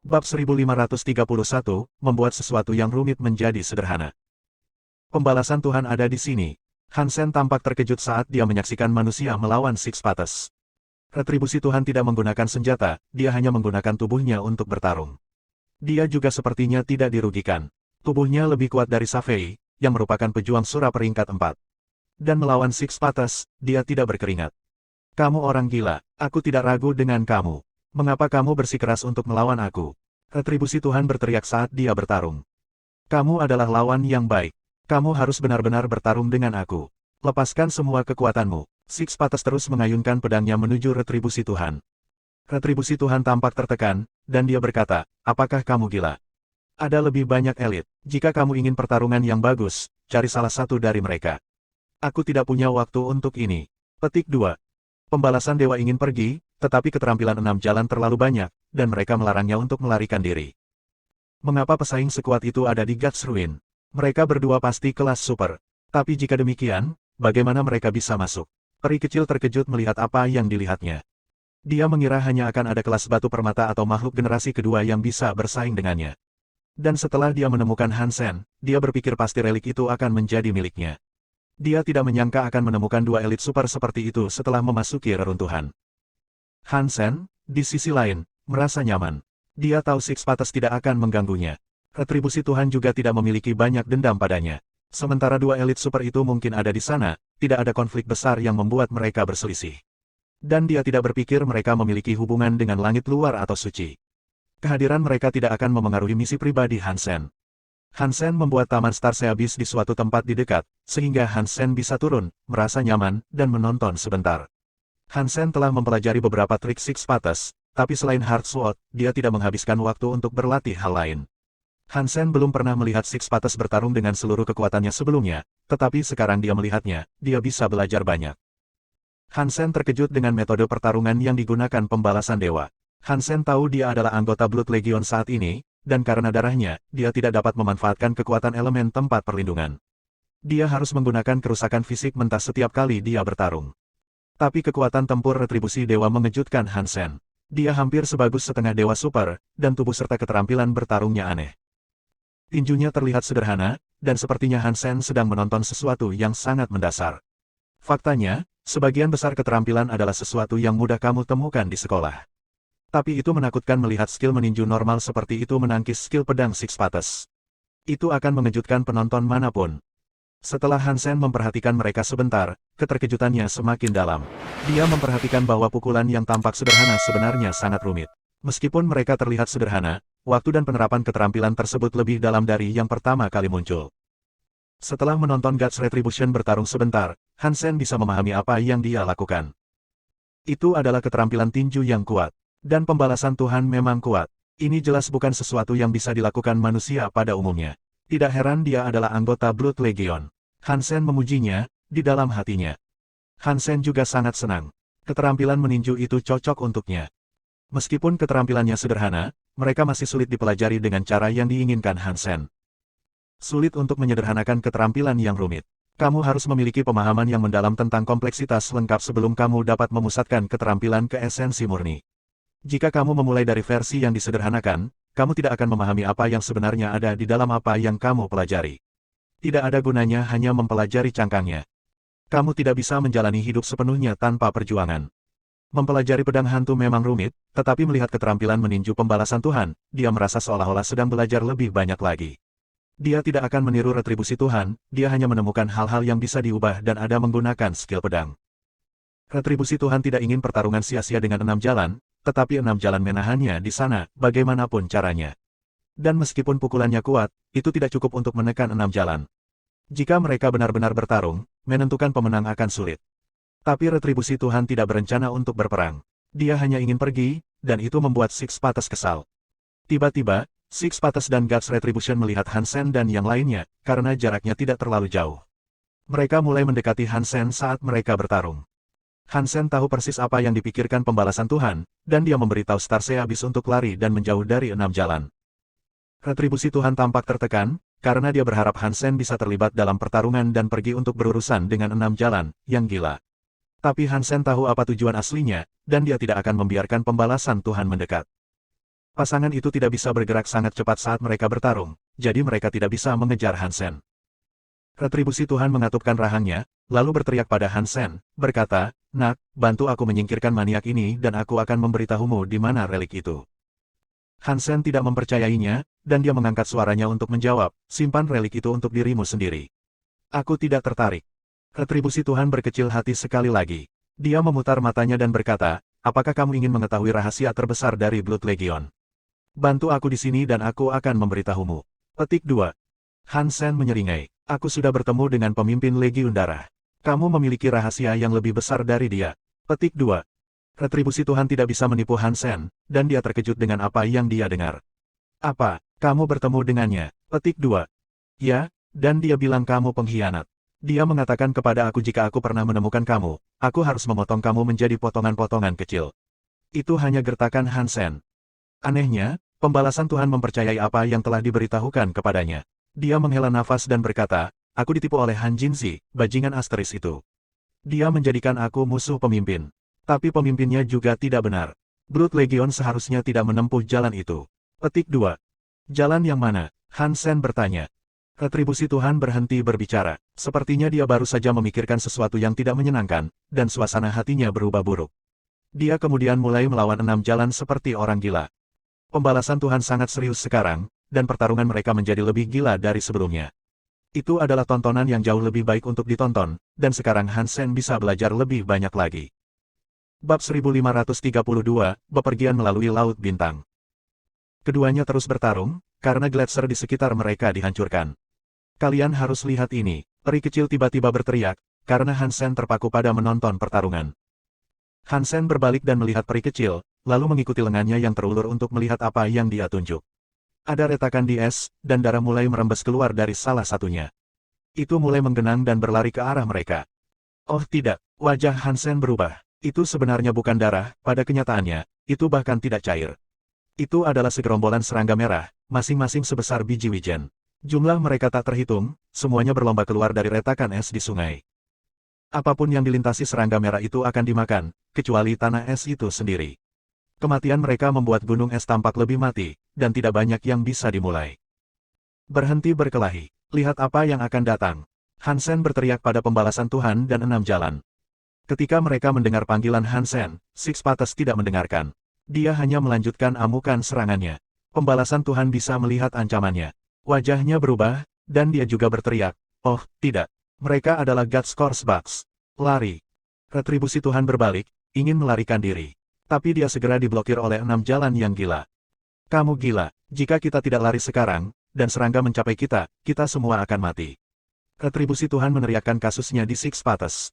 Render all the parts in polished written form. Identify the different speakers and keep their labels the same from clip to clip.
Speaker 1: Bab 1531, membuat sesuatu yang rumit menjadi sederhana. Pembalasan Tuhan ada di sini. Hansen tampak terkejut saat dia menyaksikan manusia melawan Six Patas. Retribusi Tuhan tidak menggunakan senjata, dia hanya menggunakan tubuhnya untuk bertarung. Dia juga sepertinya tidak dirugikan. Tubuhnya lebih kuat dari Safei, yang merupakan pejuang Sura peringkat 4. Dan melawan Six Patas, dia tidak berkeringat. Kamu orang gila, aku tidak ragu dengan kamu. Mengapa kamu bersikeras untuk melawan aku? Retribusi Tuhan berteriak saat dia bertarung. Kamu adalah lawan yang baik. Kamu harus benar-benar bertarung dengan aku. Lepaskan semua kekuatanmu. Six Patas terus mengayunkan pedangnya menuju retribusi Tuhan. Retribusi Tuhan tampak tertekan, dan dia berkata, apakah kamu gila? Ada lebih banyak elit. Jika kamu ingin pertarungan yang bagus, cari salah satu dari mereka. Aku tidak punya waktu untuk ini. Petik 2. Pembalasan dewa ingin pergi, tetapi keterampilan 6 jalan terlalu banyak, dan mereka melarangnya untuk melarikan diri. Mengapa pesaing sekuat itu ada di Guts Ruin? Mereka berdua pasti kelas super. Tapi jika demikian, bagaimana mereka bisa masuk? Peri kecil terkejut melihat apa yang dilihatnya. Dia mengira hanya akan ada kelas batu permata atau makhluk generasi kedua yang bisa bersaing dengannya. Dan setelah dia menemukan Hansen, dia berpikir pasti relik itu akan menjadi miliknya. Dia tidak menyangka akan menemukan dua elit super seperti itu setelah memasuki reruntuhan. Hansen, di sisi lain, merasa nyaman. Dia tahu Six Patas tidak akan mengganggunya. Retribusi Tuhan juga tidak memiliki banyak dendam padanya. Sementara dua elit super itu mungkin ada di sana, tidak ada konflik besar yang membuat mereka berselisih. Dan dia tidak berpikir mereka memiliki hubungan dengan langit luar atau suci. Kehadiran mereka tidak akan memengaruhi misi pribadi Hansen. Hansen membuat taman Star Seabis di suatu tempat di dekat, sehingga Hansen bisa turun, merasa nyaman, dan menonton sebentar. Hansen telah mempelajari beberapa trik Six Patas, tapi selain Hard Sword, dia tidak menghabiskan waktu untuk berlatih hal lain. Hansen belum pernah melihat Six Patas bertarung dengan seluruh kekuatannya sebelumnya, tetapi sekarang dia melihatnya, dia bisa belajar banyak. Hansen terkejut dengan metode pertarungan yang digunakan pembalasan dewa. Hansen tahu dia adalah anggota Blood Legion saat ini, dan karena darahnya, dia tidak dapat memanfaatkan kekuatan elemen tempat perlindungan. Dia harus menggunakan kerusakan fisik mentah setiap kali dia bertarung. Tapi kekuatan tempur retribusi dewa mengejutkan Hansen. Dia hampir sebagus setengah dewa super, dan tubuh serta keterampilan bertarungnya aneh. Tinjunya terlihat sederhana, dan sepertinya Hansen sedang menonton sesuatu yang sangat mendasar. Faktanya, sebagian besar keterampilan adalah sesuatu yang mudah kamu temukan di sekolah. Tapi itu menakutkan melihat skill meninju normal seperti itu menangkis skill pedang Six Patas. Itu akan mengejutkan penonton manapun. Setelah Hansen memperhatikan mereka sebentar, keterkejutannya semakin dalam. Dia memperhatikan bahwa pukulan yang tampak sederhana sebenarnya sangat rumit. Meskipun mereka terlihat sederhana, waktu dan penerapan keterampilan tersebut lebih dalam dari yang pertama kali muncul. Setelah menonton Guts Retribution bertarung sebentar, Hansen bisa memahami apa yang dia lakukan. Itu adalah keterampilan tinju yang kuat. Dan pembalasan Tuhan memang kuat. Ini jelas bukan sesuatu yang bisa dilakukan manusia pada umumnya. Tidak heran dia adalah anggota Blood Legion. Hansen memujinya, di dalam hatinya. Hansen juga sangat senang. Keterampilan meninju itu cocok untuknya. Meskipun keterampilannya sederhana, mereka masih sulit dipelajari dengan cara yang diinginkan Hansen. Sulit untuk menyederhanakan keterampilan yang rumit. Kamu harus memiliki pemahaman yang mendalam tentang kompleksitas lengkap sebelum kamu dapat memusatkan keterampilan ke esensi murni. Jika kamu memulai dari versi yang disederhanakan, kamu tidak akan memahami apa yang sebenarnya ada di dalam apa yang kamu pelajari. Tidak ada gunanya hanya mempelajari cangkangnya. Kamu tidak bisa menjalani hidup sepenuhnya tanpa perjuangan. Mempelajari pedang hantu memang rumit, tetapi melihat keterampilan meninju pembalasan Tuhan, dia merasa seolah-olah sedang belajar lebih banyak lagi. Dia tidak akan meniru retribusi Tuhan, dia hanya menemukan hal-hal yang bisa diubah dan ada menggunakan skill pedang. Retribusi Tuhan tidak ingin pertarungan sia-sia dengan 6 jalan, tetapi 6 jalan menahannya di sana, bagaimanapun caranya. Dan meskipun pukulannya kuat, itu tidak cukup untuk menekan 6 jalan. Jika mereka benar-benar bertarung, menentukan pemenang akan sulit. Tapi retribusi Tuhan tidak berencana untuk berperang. Dia hanya ingin pergi, dan itu membuat Six Patas kesal. Tiba-tiba, Six Patas dan Guts Retribution melihat Hansen dan yang lainnya, karena jaraknya tidak terlalu jauh. Mereka mulai mendekati Hansen saat mereka bertarung. Hansen tahu persis apa yang dipikirkan pembalasan Tuhan, dan dia memberitahu Star Seabis untuk lari dan menjauh dari 6 jalan. Retribusi Tuhan tampak tertekan, karena dia berharap Hansen bisa terlibat dalam pertarungan dan pergi untuk berurusan dengan 6 jalan, yang gila. Tapi Hansen tahu apa tujuan aslinya, dan dia tidak akan membiarkan pembalasan Tuhan mendekat. Pasangan itu tidak bisa bergerak sangat cepat saat mereka bertarung, jadi mereka tidak bisa mengejar Hansen. Retribusi Tuhan mengatupkan rahangnya, lalu berteriak pada Hansen, berkata, "Nak, bantu aku menyingkirkan maniak ini dan aku akan memberitahumu di mana relik itu." Hansen tidak mempercayainya, dan dia mengangkat suaranya untuk menjawab, "Simpan relik itu untuk dirimu sendiri. Aku tidak tertarik." Retribusi Tuhan berkecil hati sekali lagi. Dia memutar matanya dan berkata, "Apakah kamu ingin mengetahui rahasia terbesar dari Blood Legion? Bantu aku di sini dan aku akan memberitahumu." Petik 2. Hansen menyeringai, "Aku sudah bertemu dengan pemimpin Legiun Darah. Kamu memiliki rahasia yang lebih besar dari dia." Petik 2. Retribusi Tuhan tidak bisa menipu Hansen, dan dia terkejut dengan apa yang dia dengar. "Apa, kamu bertemu dengannya?" Petik 2. "Ya, dan dia bilang kamu pengkhianat. Dia mengatakan kepada aku jika aku pernah menemukan kamu, aku harus memotong kamu menjadi potongan-potongan kecil." Itu hanya gertakan Hansen. Anehnya, pembalasan Tuhan mempercayai apa yang telah diberitahukan kepadanya. Dia menghela nafas dan berkata, "Aku ditipu oleh Han Jinzi, bajingan asteris itu. Dia menjadikan aku musuh pemimpin. Tapi pemimpinnya juga tidak benar. Blood Legion seharusnya tidak menempuh jalan itu." Petik 2. "Jalan yang mana?" Hansen bertanya. Retribusi Tuhan berhenti berbicara. Sepertinya dia baru saja memikirkan sesuatu yang tidak menyenangkan, dan suasana hatinya berubah buruk. Dia kemudian mulai melawan 6 jalan seperti orang gila. Pembalasan Tuhan sangat serius sekarang, dan pertarungan mereka menjadi lebih gila dari sebelumnya. Itu adalah tontonan yang jauh lebih baik untuk ditonton, dan sekarang Hansen bisa belajar lebih banyak lagi. Bab 1532, Bepergian melalui Laut Bintang. Keduanya terus bertarung, karena gletser di sekitar mereka dihancurkan. "Kalian harus lihat ini," peri kecil tiba-tiba berteriak, karena Hansen terpaku pada menonton pertarungan. Hansen berbalik dan melihat peri kecil, lalu mengikuti lengannya yang terulur untuk melihat apa yang dia tunjuk. Ada retakan di es, dan darah mulai merembes keluar dari salah satunya. Itu mulai menggenang dan berlari ke arah mereka. Oh tidak, wajah Hansen berubah. Itu sebenarnya bukan darah, pada kenyataannya, itu bahkan tidak cair. Itu adalah segerombolan serangga merah, masing-masing sebesar biji wijen. Jumlah mereka tak terhitung, semuanya berlomba keluar dari retakan es di sungai. Apapun yang dilintasi serangga merah itu akan dimakan, kecuali tanah es itu sendiri. Kematian mereka membuat gunung es tampak lebih mati, dan tidak banyak yang bisa dimulai. "Berhenti berkelahi, lihat apa yang akan datang." Hansen berteriak pada pembalasan Tuhan dan 6 jalan. Ketika mereka mendengar panggilan Hansen, Six Patas tidak mendengarkan. Dia hanya melanjutkan amukan serangannya. Pembalasan Tuhan bisa melihat ancamannya. Wajahnya berubah, dan dia juga berteriak, "Oh, tidak. Mereka adalah God's Course Bugs. Lari." Retribusi Tuhan berbalik, ingin melarikan diri. Tapi dia segera diblokir oleh 6 jalan yang gila. "Kamu gila, jika kita tidak lari sekarang, dan serangga mencapai kita, kita semua akan mati." Retribusi Tuhan meneriakkan kasusnya di Six Patas.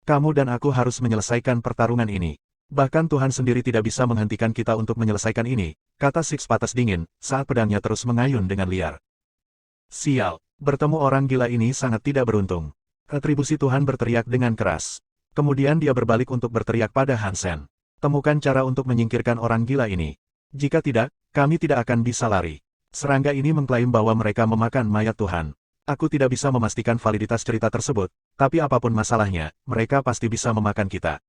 Speaker 1: "Kamu dan aku harus menyelesaikan pertarungan ini. Bahkan Tuhan sendiri tidak bisa menghentikan kita untuk menyelesaikan ini," kata Six Patas dingin, saat pedangnya terus mengayun dengan liar. "Sial, bertemu orang gila ini sangat tidak beruntung." Retribusi Tuhan berteriak dengan keras. Kemudian dia berbalik untuk berteriak pada Hansen. "Temukan cara untuk menyingkirkan orang gila ini. Jika tidak, kami tidak akan bisa lari." Serangga ini mengklaim bahwa mereka memakan mayat Tuhan. Aku tidak bisa memastikan validitas cerita tersebut, tapi apapun masalahnya, mereka pasti bisa memakan kita.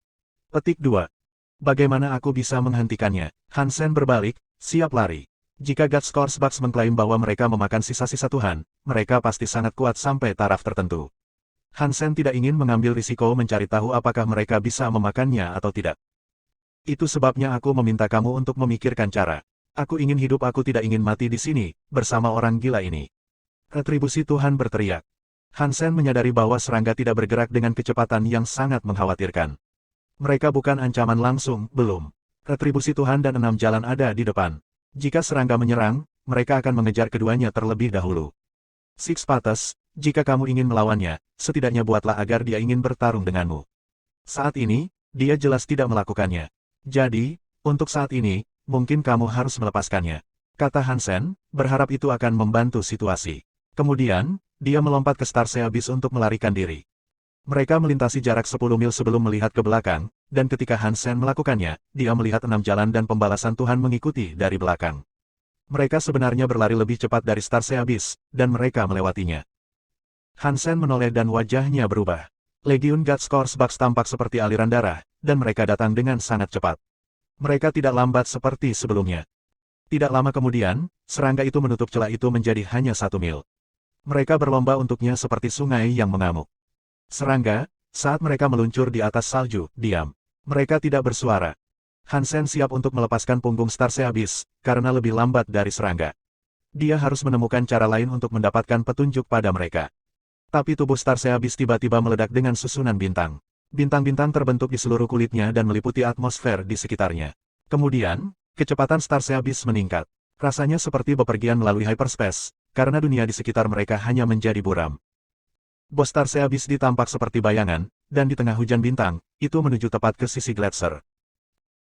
Speaker 1: Petik 2. Bagaimana aku bisa menghentikannya? Hansen berbalik, siap lari. Jika God's Course Bugs mengklaim bahwa mereka memakan sisa-sisa Tuhan, mereka pasti sangat kuat sampai taraf tertentu. Hansen tidak ingin mengambil risiko mencari tahu apakah mereka bisa memakannya atau tidak. "Itu sebabnya aku meminta kamu untuk memikirkan cara. Aku ingin hidup, aku tidak ingin mati di sini, bersama orang gila ini." Retribusi Tuhan berteriak. Hansen menyadari bahwa serangga tidak bergerak dengan kecepatan yang sangat mengkhawatirkan. Mereka bukan ancaman langsung, belum. Retribusi Tuhan dan 6 jalan ada di depan. Jika serangga menyerang, mereka akan mengejar keduanya terlebih dahulu. Six Patas, jika kamu ingin melawannya, setidaknya buatlah agar dia ingin bertarung denganmu. Saat ini, dia jelas tidak melakukannya. Jadi, untuk saat ini, mungkin kamu harus melepaskannya, kata Hansen, berharap itu akan membantu situasi. Kemudian, dia melompat ke Starse Abyss untuk melarikan diri. Mereka melintasi jarak 10 mil sebelum melihat ke belakang, dan ketika Hansen melakukannya, dia melihat 6 jalan dan pembalasan Tuhan mengikuti dari belakang. Mereka sebenarnya berlari lebih cepat dari Starse Abyss, dan mereka melewatinya. Hansen menoleh dan wajahnya berubah. Legiun God's Course Bugs tampak seperti aliran darah, dan mereka datang dengan sangat cepat. Mereka tidak lambat seperti sebelumnya. Tidak lama kemudian, serangga itu menutup celah itu menjadi hanya 1 mil. Mereka berlomba untuknya seperti sungai yang mengamuk. Serangga, saat mereka meluncur di atas salju, diam. Mereka tidak bersuara. Hansen siap untuk melepaskan punggung Starsea Abyss, karena lebih lambat dari serangga. Dia harus menemukan cara lain untuk mendapatkan petunjuk pada mereka. Tapi tubuh Starsea Abyss tiba-tiba meledak dengan susunan bintang. Bintang-bintang terbentuk di seluruh kulitnya dan meliputi atmosfer di sekitarnya. Kemudian, kecepatan Starsea Abyss meningkat. Rasanya seperti bepergian melalui hyperspace, karena dunia di sekitar mereka hanya menjadi buram. Bos Starsea Abyss ditampak seperti bayangan, dan di tengah hujan bintang, itu menuju tepat ke sisi Gletser.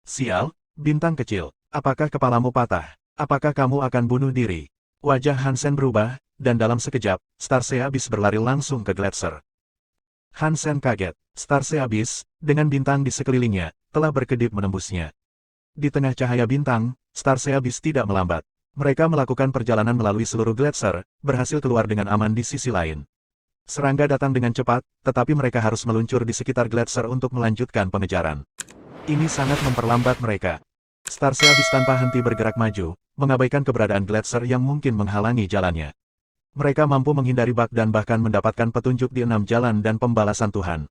Speaker 1: Sial, bintang kecil, apakah kepalamu patah? Apakah kamu akan bunuh diri? Wajah Hansen berubah, dan dalam sekejap, Starsea Abyss berlari langsung ke Gletser. Hansen kaget. Starsea Abyss, dengan bintang di sekelilingnya, telah berkedip menembusnya. Di tengah cahaya bintang, Starsea Abyss tidak melambat. Mereka melakukan perjalanan melalui seluruh Gletser, berhasil keluar dengan aman di sisi lain. Serangga datang dengan cepat, tetapi mereka harus meluncur di sekitar Gletser untuk melanjutkan pengejaran. Ini sangat memperlambat mereka. Starsea Abyss tanpa henti bergerak maju, mengabaikan keberadaan Gletser yang mungkin menghalangi jalannya. Mereka mampu menghindari bug dan bahkan mendapatkan petunjuk di 6 jalan dan pembalasan Tuhan.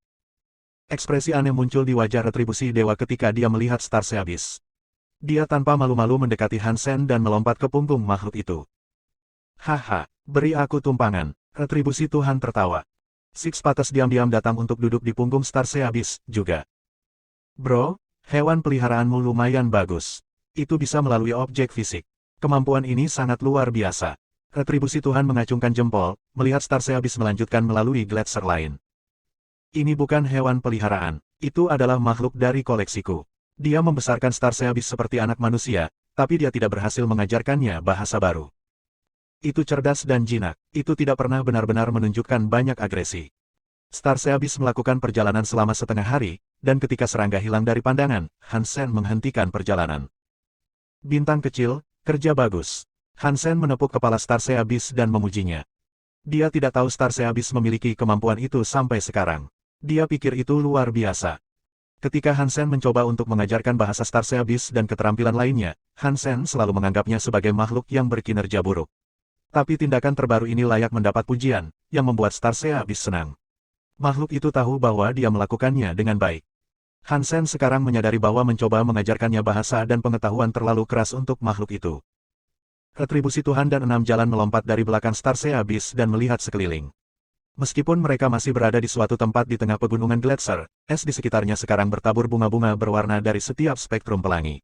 Speaker 1: Ekspresi aneh muncul di wajah Retribusi Dewa ketika dia melihat Starsea Abyss. Dia tanpa malu-malu mendekati Hansen dan melompat ke punggung makhluk itu. Haha, beri aku tumpangan. Retribusi Tuhan tertawa. Six Patas diam-diam datang untuk duduk di punggung Starsea Abyss juga. Bro, hewan peliharaanmu lumayan bagus. Itu bisa melalui objek fisik. Kemampuan ini sangat luar biasa. Retribusi Tuhan mengacungkan jempol, melihat Starsea Abyss melanjutkan melalui Gletser lain. Ini bukan hewan peliharaan, itu adalah makhluk dari koleksiku. Dia membesarkan Starsea Abyss seperti anak manusia, tapi dia tidak berhasil mengajarkannya bahasa baru. Itu cerdas dan jinak, itu tidak pernah benar-benar menunjukkan banyak agresi. Starsea Abyss melakukan perjalanan selama setengah hari, dan ketika serangga hilang dari pandangan, Hansen menghentikan perjalanan. Bintang kecil, kerja bagus. Hansen menepuk kepala Starsea Abyss dan memujinya. Dia tidak tahu Starsea Abyss memiliki kemampuan itu sampai sekarang. Dia pikir itu luar biasa. Ketika Hansen mencoba untuk mengajarkan bahasa Starsea Abyss dan keterampilan lainnya, Hansen selalu menganggapnya sebagai makhluk yang berkinerja buruk. Tapi tindakan terbaru ini layak mendapat pujian, yang membuat Starsea Abyss senang. Makhluk itu tahu bahwa dia melakukannya dengan baik. Hansen sekarang menyadari bahwa mencoba mengajarkannya bahasa dan pengetahuan terlalu keras untuk makhluk itu. Retribusi Tuhan dan 6 jalan melompat dari belakang Starsea Abyss dan melihat sekeliling. Meskipun mereka masih berada di suatu tempat di tengah pegunungan Gletser, es di sekitarnya sekarang bertabur bunga-bunga berwarna dari setiap spektrum pelangi.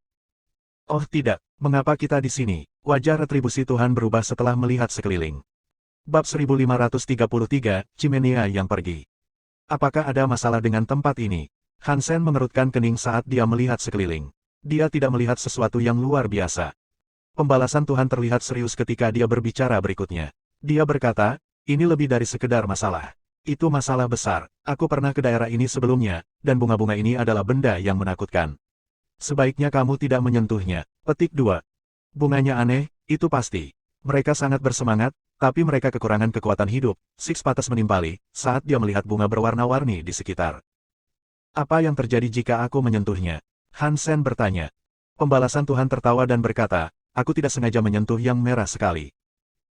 Speaker 1: Oh tidak, mengapa kita di sini? Wajah Retribusi Tuhan berubah setelah melihat sekeliling. Bab 1533, Chimenia yang pergi. Apakah ada masalah dengan tempat ini? Hansen mengerutkan kening saat dia melihat sekeliling. Dia tidak melihat sesuatu yang luar biasa. Pembalasan Tuhan terlihat serius ketika dia berbicara berikutnya. Dia berkata, ini lebih dari sekedar masalah. Itu masalah besar. Aku pernah ke daerah ini sebelumnya, dan bunga-bunga ini adalah benda yang menakutkan. Sebaiknya kamu tidak menyentuhnya. Petik 2. Bunganya aneh, itu pasti. Mereka sangat bersemangat, tapi mereka kekurangan kekuatan hidup. Six Patas menimpali, saat dia melihat bunga berwarna-warni di sekitar. Apa yang terjadi jika aku menyentuhnya? Hansen bertanya. Pembalasan Tuhan tertawa dan berkata, aku tidak sengaja menyentuh yang merah sekali.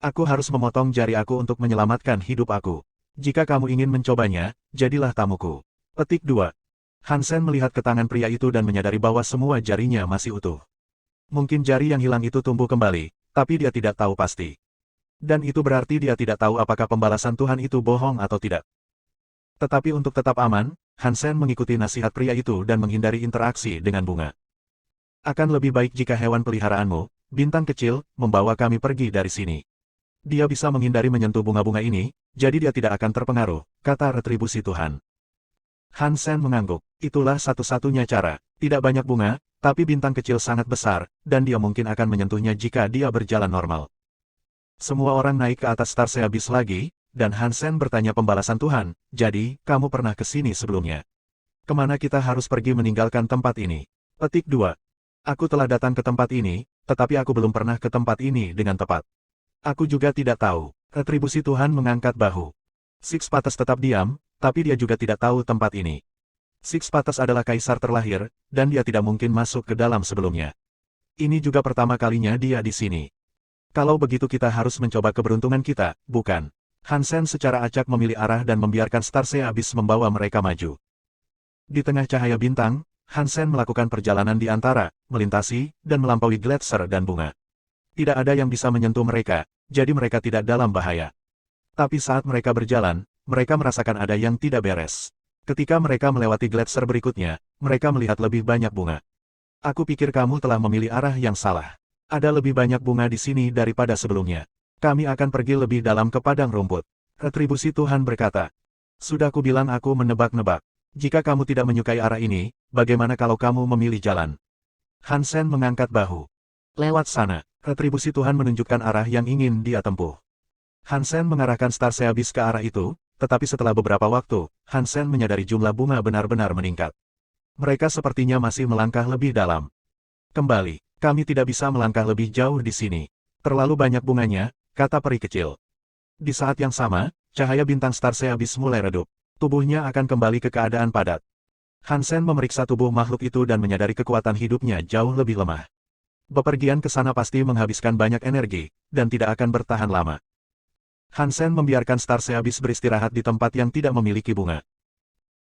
Speaker 1: Aku harus memotong jari aku untuk menyelamatkan hidup aku. Jika kamu ingin mencobanya, jadilah tamuku. Petik 2. Hansen melihat ke tangan pria itu dan menyadari bahwa semua jarinya masih utuh. Mungkin jari yang hilang itu tumbuh kembali, tapi dia tidak tahu pasti. Dan itu berarti dia tidak tahu apakah pembalasan Tuhan itu bohong atau tidak. Tetapi untuk tetap aman, Hansen mengikuti nasihat pria itu dan menghindari interaksi dengan bunga. Akan lebih baik jika hewan peliharaanmu, bintang kecil, membawa kami pergi dari sini. Dia bisa menghindari menyentuh bunga-bunga ini, jadi dia tidak akan terpengaruh, kata Retribusi Tuhan. Hansen mengangguk. Itulah satu-satunya cara. Tidak banyak bunga, tapi bintang kecil sangat besar, dan dia mungkin akan menyentuhnya jika dia berjalan normal. Semua orang naik ke atas Starsea Abyss lagi, dan Hansen bertanya pembalasan Tuhan, jadi, kamu pernah ke sini sebelumnya? Kemana kita harus pergi meninggalkan tempat ini? Petik 2. Aku telah datang ke tempat ini, tetapi aku belum pernah ke tempat ini dengan tepat. Aku juga tidak tahu. Retribusi Tuhan mengangkat bahu. Six Patas tetap diam, tapi dia juga tidak tahu tempat ini. Six Patas adalah kaisar terlahir, dan dia tidak mungkin masuk ke dalam sebelumnya. Ini juga pertama kalinya dia di sini. Kalau begitu kita harus mencoba keberuntungan kita, bukan? Hansen secara acak memilih arah dan membiarkan Star Seabis membawa mereka maju. Di tengah cahaya bintang, Hansen melakukan perjalanan di antara, melintasi, dan melampaui gletser dan bunga. Tidak ada yang bisa menyentuh mereka, jadi mereka tidak dalam bahaya. Tapi saat mereka berjalan, mereka merasakan ada yang tidak beres. Ketika mereka melewati gletser berikutnya, mereka melihat lebih banyak bunga. Aku pikir kamu telah memilih arah yang salah. Ada lebih banyak bunga di sini daripada sebelumnya. Kami akan pergi lebih dalam ke padang rumput. Retribusi Tuhan berkata. Sudah kubilang aku menebak-nebak. Jika kamu tidak menyukai arah ini, bagaimana kalau kamu memilih jalan? Hansen mengangkat bahu. Lewat sana. Retribusi Tuhan menunjukkan arah yang ingin dia tempuh. Hansen mengarahkan Star Seabis ke arah itu, tetapi setelah beberapa waktu, Hansen menyadari jumlah bunga benar-benar meningkat. Mereka sepertinya masih melangkah lebih dalam. Kembali, kami tidak bisa melangkah lebih jauh di sini. Terlalu banyak bunganya, kata peri kecil. Di saat yang sama, cahaya bintang Star Seabis mulai redup. Tubuhnya akan kembali ke keadaan padat. Hansen memeriksa tubuh makhluk itu dan menyadari kekuatan hidupnya jauh lebih lemah. Bepergian ke sana pasti menghabiskan banyak energi, dan tidak akan bertahan lama. Hansen membiarkan Star Seabis beristirahat di tempat yang tidak memiliki bunga.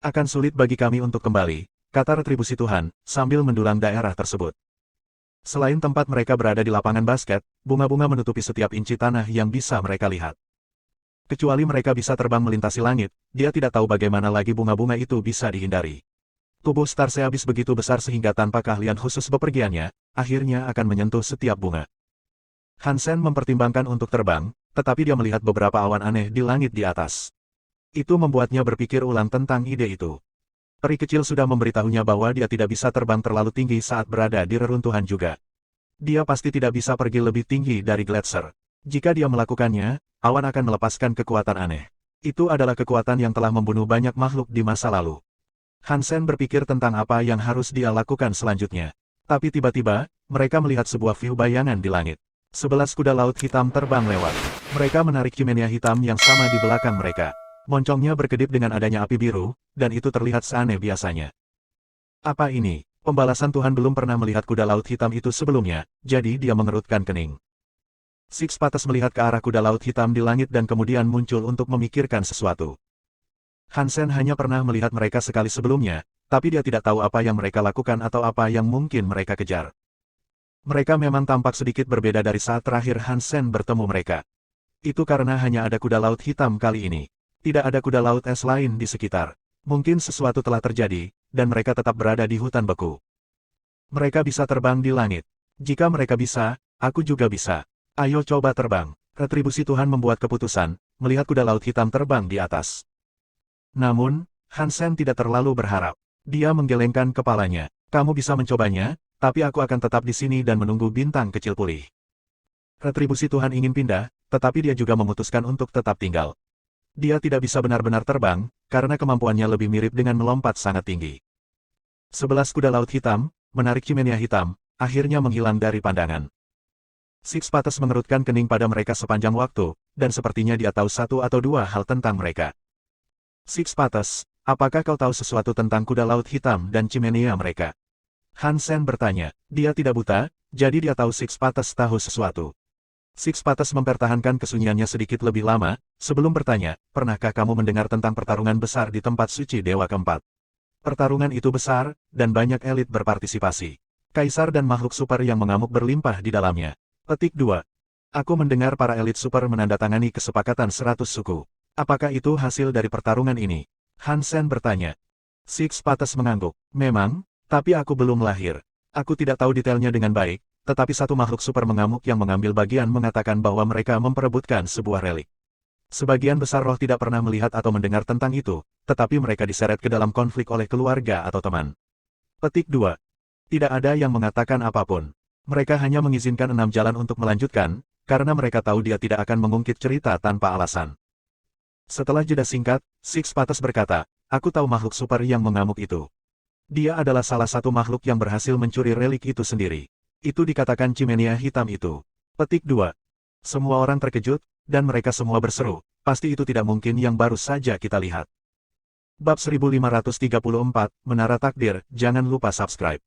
Speaker 1: Akan sulit bagi kami untuk kembali, kata retribusi Tuhan, sambil mendulang daerah tersebut. Selain tempat mereka berada di lapangan basket, bunga-bunga menutupi setiap inci tanah yang bisa mereka lihat. Kecuali mereka bisa terbang melintasi langit, dia tidak tahu bagaimana lagi bunga-bunga itu bisa dihindari. Tubuh Star Seabis begitu besar sehingga tanpa keahlian khusus bepergiannya, akhirnya akan menyentuh setiap bunga. Hansen mempertimbangkan untuk terbang, tetapi dia melihat beberapa awan aneh di langit di atas. Itu membuatnya berpikir ulang tentang ide itu. Peri kecil sudah memberitahunya bahwa dia tidak bisa terbang terlalu tinggi saat berada di reruntuhan juga. Dia pasti tidak bisa pergi lebih tinggi dari gletser. Jika dia melakukannya, awan akan melepaskan kekuatan aneh. Itu adalah kekuatan yang telah membunuh banyak makhluk di masa lalu. Hansen berpikir tentang apa yang harus dia lakukan selanjutnya. Tapi tiba-tiba, mereka melihat sebuah view bayangan di langit. 11 kuda laut hitam terbang lewat. Mereka menarik Chimenia hitam yang sama di belakang mereka. Moncongnya berkedip dengan adanya api biru, dan itu terlihat seaneh biasanya. Apa ini? Pembalasan Tuhan belum pernah melihat kuda laut hitam itu sebelumnya, jadi dia mengerutkan kening. Six Patas melihat ke arah kuda laut hitam di langit dan kemudian muncul untuk memikirkan sesuatu. Hansen hanya pernah melihat mereka sekali sebelumnya, tapi dia tidak tahu apa yang mereka lakukan atau apa yang mungkin mereka kejar. Mereka memang tampak sedikit berbeda dari saat terakhir Hansen bertemu mereka. Itu karena hanya ada kuda laut hitam kali ini. Tidak ada kuda laut es lain di sekitar. Mungkin sesuatu telah terjadi, dan mereka tetap berada di hutan beku. Mereka bisa terbang di langit. Jika mereka bisa, aku juga bisa. Ayo coba terbang. Retribusi Tuhan membuat keputusan, melihat kuda laut hitam terbang di atas. Namun, Hansen tidak terlalu berharap. Dia menggelengkan kepalanya. Kamu bisa mencobanya, tapi aku akan tetap di sini dan menunggu bintang kecil pulih. Retribusi Tuhan ingin pindah, tetapi dia juga memutuskan untuk tetap tinggal. Dia tidak bisa benar-benar terbang, karena kemampuannya lebih mirip dengan melompat sangat tinggi. 11 kuda laut hitam, menarik Chimenia hitam, akhirnya menghilang dari pandangan. Six Patas mengerutkan kening pada mereka sepanjang waktu, dan sepertinya dia tahu satu atau dua hal tentang mereka. Six Patas, apakah kau tahu sesuatu tentang kuda laut hitam dan Chimenia mereka? Hansen bertanya. Dia tidak buta, jadi dia tahu Six Patas tahu sesuatu. Six Patas mempertahankan kesunyiannya sedikit lebih lama, sebelum bertanya, pernahkah kamu mendengar tentang pertarungan besar di tempat suci Dewa Keempat? Pertarungan itu besar, dan banyak elit berpartisipasi. Kaisar dan makhluk super yang mengamuk berlimpah di dalamnya. Petik 2. Aku mendengar para elit super menandatangani kesepakatan 100 suku. Apakah itu hasil dari pertarungan ini? Hansen bertanya. Six Patas mengangguk. Memang, tapi aku belum lahir. Aku tidak tahu detailnya dengan baik. Tetapi satu makhluk super mengamuk yang mengambil bagian mengatakan bahwa mereka memperebutkan sebuah relik. Sebagian besar roh tidak pernah melihat atau mendengar tentang itu, tetapi mereka diseret ke dalam konflik oleh keluarga atau teman. Petik 2. Tidak ada yang mengatakan apapun. Mereka hanya mengizinkan 6 jalan untuk melanjutkan, karena mereka tahu dia tidak akan mengungkit cerita tanpa alasan. Setelah jeda singkat, Six Patas berkata, aku tahu makhluk super yang mengamuk itu. Dia adalah salah satu makhluk yang berhasil mencuri relik itu sendiri. Itu dikatakan Chimenia hitam itu. Petik 2. Semua orang terkejut, dan mereka semua berseru, pasti itu tidak mungkin yang baru saja kita lihat. Bab 1534, Menara Takdir, jangan lupa subscribe.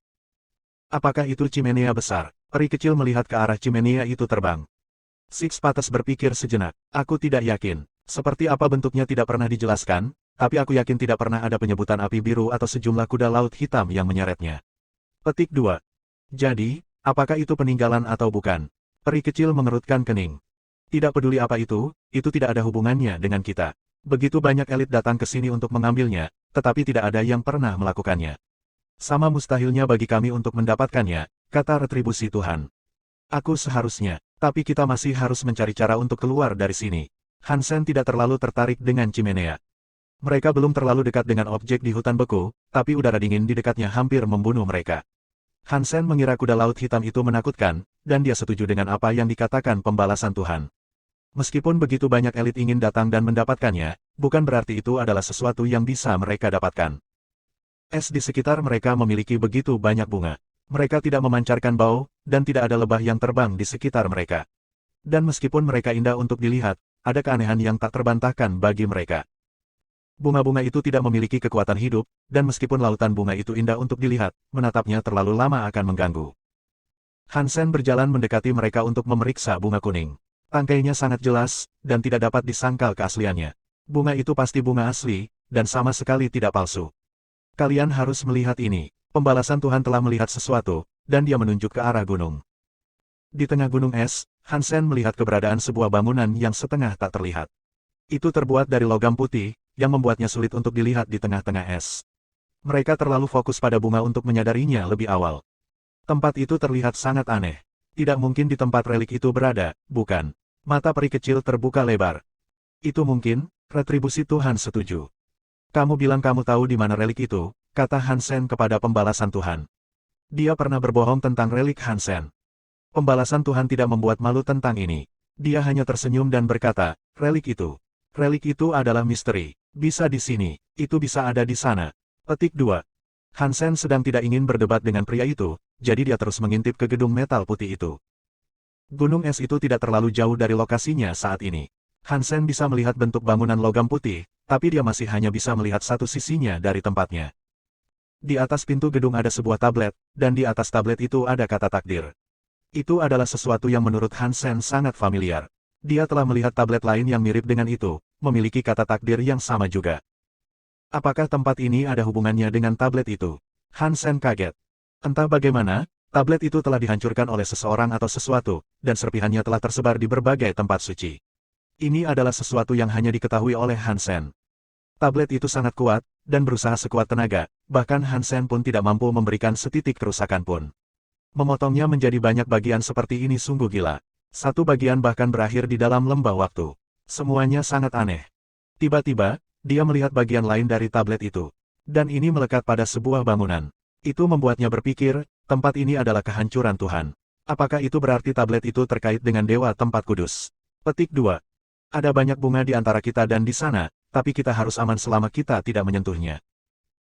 Speaker 1: Apakah itu chimenea besar? Peri kecil melihat ke arah chimenea itu terbang. Six Patas berpikir sejenak. Aku tidak yakin. Seperti apa bentuknya tidak pernah dijelaskan, tapi aku yakin tidak pernah ada penyebutan api biru atau sejumlah kuda laut hitam yang menyeretnya. Petik 2. Jadi, apakah itu peninggalan atau bukan? Peri kecil mengerutkan kening. Tidak peduli apa itu tidak ada hubungannya dengan kita. Begitu banyak elit datang ke sini untuk mengambilnya, tetapi tidak ada yang pernah melakukannya. Sama mustahilnya bagi kami untuk mendapatkannya, kata retribusi Tuhan. Aku seharusnya, tapi kita masih harus mencari cara untuk keluar dari sini. Hansen tidak terlalu tertarik dengan chimenea. Mereka belum terlalu dekat dengan objek di hutan beku, tapi udara dingin di dekatnya hampir membunuh mereka. Hansen mengira kuda laut hitam itu menakutkan, dan dia setuju dengan apa yang dikatakan pembalasan Tuhan. Meskipun begitu banyak elit ingin datang dan mendapatkannya, bukan berarti itu adalah sesuatu yang bisa mereka dapatkan. Es di sekitar mereka memiliki begitu banyak bunga. Mereka tidak memancarkan bau, dan tidak ada lebah yang terbang di sekitar mereka. Dan meskipun mereka indah untuk dilihat, ada keanehan yang tak terbantahkan bagi mereka. Bunga-bunga itu tidak memiliki kekuatan hidup, dan meskipun lautan bunga itu indah untuk dilihat, menatapnya terlalu lama akan mengganggu. Hansen berjalan mendekati mereka untuk memeriksa bunga kuning. Tangkainya sangat jelas, dan tidak dapat disangkal keasliannya. Bunga itu pasti bunga asli, dan sama sekali tidak palsu. Kalian harus melihat ini. Pembalasan Tuhan telah melihat sesuatu, dan dia menunjuk ke arah gunung. Di tengah gunung es, Hansen melihat keberadaan sebuah bangunan yang setengah tak terlihat. Itu terbuat dari logam putih, yang membuatnya sulit untuk dilihat di tengah-tengah es. Mereka terlalu fokus pada bunga untuk menyadarinya lebih awal. Tempat itu terlihat sangat aneh. Tidak mungkin di tempat relik itu berada, bukan? Mata peri kecil terbuka lebar. Itu mungkin, retribusi Tuhan setuju. Kamu bilang kamu tahu di mana relik itu, kata Hansen kepada pembalasan Tuhan. Dia pernah berbohong tentang relik Hansen. Pembalasan Tuhan tidak membuat malu tentang ini. Dia hanya tersenyum dan berkata, relik itu adalah misteri. Bisa di sini, itu bisa ada di sana. Petik 2. Hansen sedang tidak ingin berdebat dengan pria itu, jadi dia terus mengintip ke gedung metal putih itu. Gunung es itu tidak terlalu jauh dari lokasinya saat ini. Hansen bisa melihat bentuk bangunan logam putih, tapi dia masih hanya bisa melihat satu sisinya dari tempatnya. Di atas pintu gedung ada sebuah tablet, dan di atas tablet itu ada kata takdir. Itu adalah sesuatu yang menurut Hansen sangat familiar. Dia telah melihat tablet lain yang mirip dengan itu, memiliki kata takdir yang sama juga. Apakah tempat ini ada hubungannya dengan tablet itu? Hansen kaget. Entah bagaimana, tablet itu telah dihancurkan oleh seseorang atau sesuatu, dan serpihannya telah tersebar di berbagai tempat suci. Ini adalah sesuatu yang hanya diketahui oleh Hansen. Tablet itu sangat kuat, dan berusaha sekuat tenaga, bahkan Hansen pun tidak mampu memberikan setitik kerusakan pun. Memotongnya menjadi banyak bagian seperti ini sungguh gila. Satu bagian bahkan berakhir di dalam lembah waktu. Semuanya sangat aneh. Tiba-tiba, dia melihat bagian lain dari tablet itu. Dan ini melekat pada sebuah bangunan. Itu membuatnya berpikir, tempat ini adalah kehancuran Tuhan. Apakah itu berarti tablet itu terkait dengan dewa tempat kudus? Petik 2. Ada banyak bunga di antara kita dan di sana, tapi kita harus aman selama kita tidak menyentuhnya.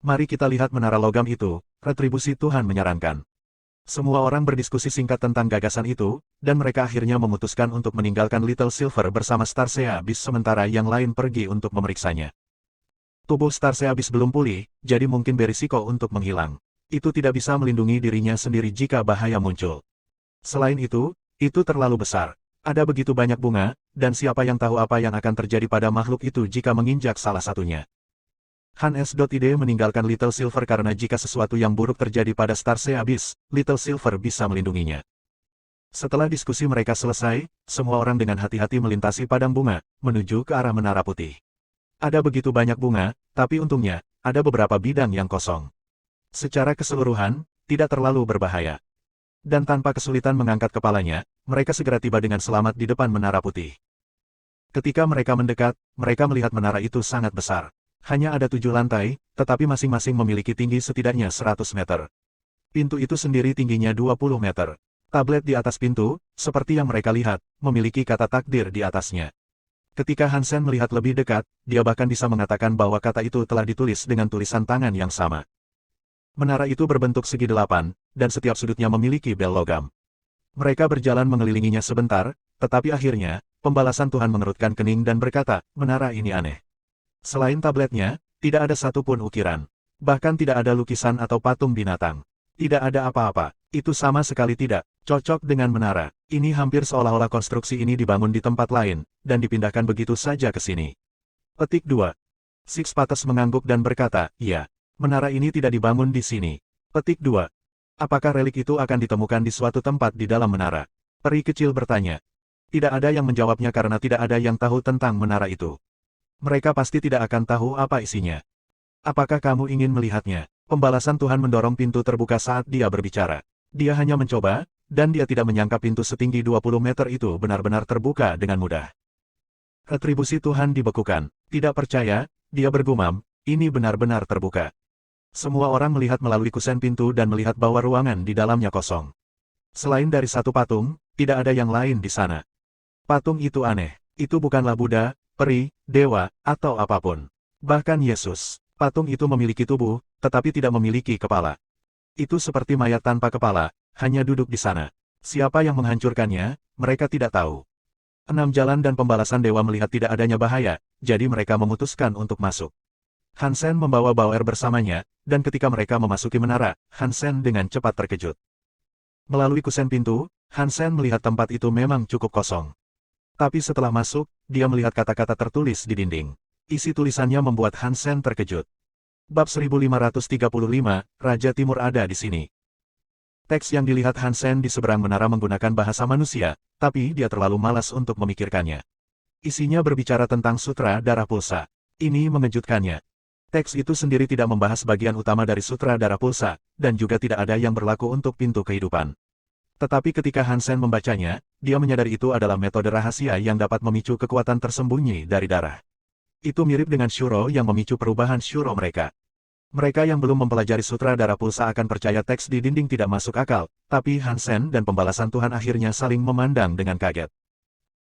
Speaker 1: Mari kita lihat menara logam itu, retribusi Tuhan menyarankan. Semua orang berdiskusi singkat tentang gagasan itu, dan mereka akhirnya memutuskan untuk meninggalkan Little Silver bersama Starsea Abyss sementara yang lain pergi untuk memeriksanya. Tubuh Starsea Abyss belum pulih, jadi mungkin berisiko untuk menghilang. Itu tidak bisa melindungi dirinya sendiri jika bahaya muncul. Selain itu terlalu besar. Ada begitu banyak bunga, dan siapa yang tahu apa yang akan terjadi pada makhluk itu jika menginjak salah satunya. Han S.ide meninggalkan Little Silver karena jika sesuatu yang buruk terjadi pada Starsea Abyss, Little Silver bisa melindunginya. Setelah diskusi mereka selesai, semua orang dengan hati-hati melintasi padang bunga, menuju ke arah Menara Putih. Ada begitu banyak bunga, tapi untungnya, ada beberapa bidang yang kosong. Secara keseluruhan, tidak terlalu berbahaya. Dan tanpa kesulitan mengangkat kepalanya, mereka segera tiba dengan selamat di depan Menara Putih. Ketika mereka mendekat, mereka melihat menara itu sangat besar. Hanya ada 7 lantai, tetapi masing-masing memiliki tinggi setidaknya 100 meter. Pintu itu sendiri tingginya 20 meter. Tablet di atas pintu, seperti yang mereka lihat, memiliki kata takdir di atasnya. Ketika Hansen melihat lebih dekat, dia bahkan bisa mengatakan bahwa kata itu telah ditulis dengan tulisan tangan yang sama. Menara itu berbentuk segi 8, dan setiap sudutnya memiliki bel logam. Mereka berjalan mengelilinginya sebentar, tetapi akhirnya, pembalasan Tuhan mengerutkan kening dan berkata, menara ini aneh. Selain tabletnya, tidak ada satupun ukiran. Bahkan tidak ada lukisan atau patung binatang. Tidak ada apa-apa. Itu sama sekali tidak cocok dengan menara. Ini hampir seolah-olah konstruksi ini dibangun di tempat lain, dan dipindahkan begitu saja ke sini. Petik 2. Six Patas mengangguk dan berkata, iya, menara ini tidak dibangun di sini. Petik 2. Apakah relik itu akan ditemukan di suatu tempat di dalam menara? Peri kecil bertanya. Tidak ada yang menjawabnya karena tidak ada yang tahu tentang menara itu. Mereka pasti tidak akan tahu apa isinya. Apakah kamu ingin melihatnya? Pembalasan Tuhan mendorong pintu terbuka saat dia berbicara. Dia hanya mencoba, dan dia tidak menyangka pintu setinggi 20 meter itu benar-benar terbuka dengan mudah. Retribusi Tuhan dibekukan. Tidak percaya, dia bergumam, ini benar-benar terbuka. Semua orang melihat melalui kusen pintu dan melihat bahwa ruangan di dalamnya kosong. Selain dari satu patung, tidak ada yang lain di sana. Patung itu aneh. Itu bukanlah Buddha, peri, dewa, atau apapun. Bahkan Yesus. Patung itu memiliki tubuh, tetapi tidak memiliki kepala. Itu seperti mayat tanpa kepala, hanya duduk di sana. Siapa yang menghancurkannya, mereka tidak tahu. 6 jalan dan pembalasan dewa melihat tidak adanya bahaya, jadi mereka memutuskan untuk masuk. Hansen membawa Bauer bersamanya, dan ketika mereka memasuki menara, Hansen dengan cepat terkejut. Melalui kusen pintu, Hansen melihat tempat itu memang cukup kosong. Tapi setelah masuk, dia melihat kata-kata tertulis di dinding. Isi tulisannya membuat Hansen terkejut. Bab 1535, Raja Timur ada di sini. Teks yang dilihat Hansen di seberang menara menggunakan bahasa manusia, tapi dia terlalu malas untuk memikirkannya. Isinya berbicara tentang Sutra Darah Pulsa. Ini mengejutkannya. Teks itu sendiri tidak membahas bagian utama dari Sutra Darah Pulsa, dan juga tidak ada yang berlaku untuk pintu kehidupan. Tetapi ketika Hansen membacanya, dia menyadari itu adalah metode rahasia yang dapat memicu kekuatan tersembunyi dari darah. Itu mirip dengan Shuro yang memicu perubahan Shuro mereka. Mereka yang belum mempelajari Sutra Darah Pulsa akan percaya teks di dinding tidak masuk akal, tapi Hansen dan pembalasan Tuhan akhirnya saling memandang dengan kaget.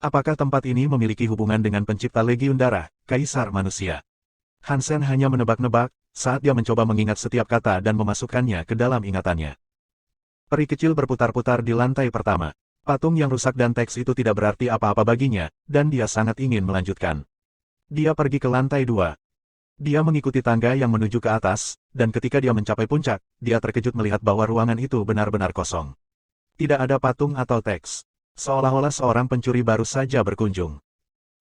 Speaker 1: Apakah tempat ini memiliki hubungan dengan pencipta Legiun Darah, Kaisar Manusia? Hansen hanya menebak-nebak, saat dia mencoba mengingat setiap kata dan memasukkannya ke dalam ingatannya. Peri kecil berputar-putar di lantai pertama. Patung yang rusak dan teks itu tidak berarti apa-apa baginya, dan dia sangat ingin melanjutkan. Dia pergi ke lantai 2. Dia mengikuti tangga yang menuju ke atas, dan ketika dia mencapai puncak, dia terkejut melihat bahwa ruangan itu benar-benar kosong. Tidak ada patung atau teks. Seolah-olah seorang pencuri baru saja berkunjung.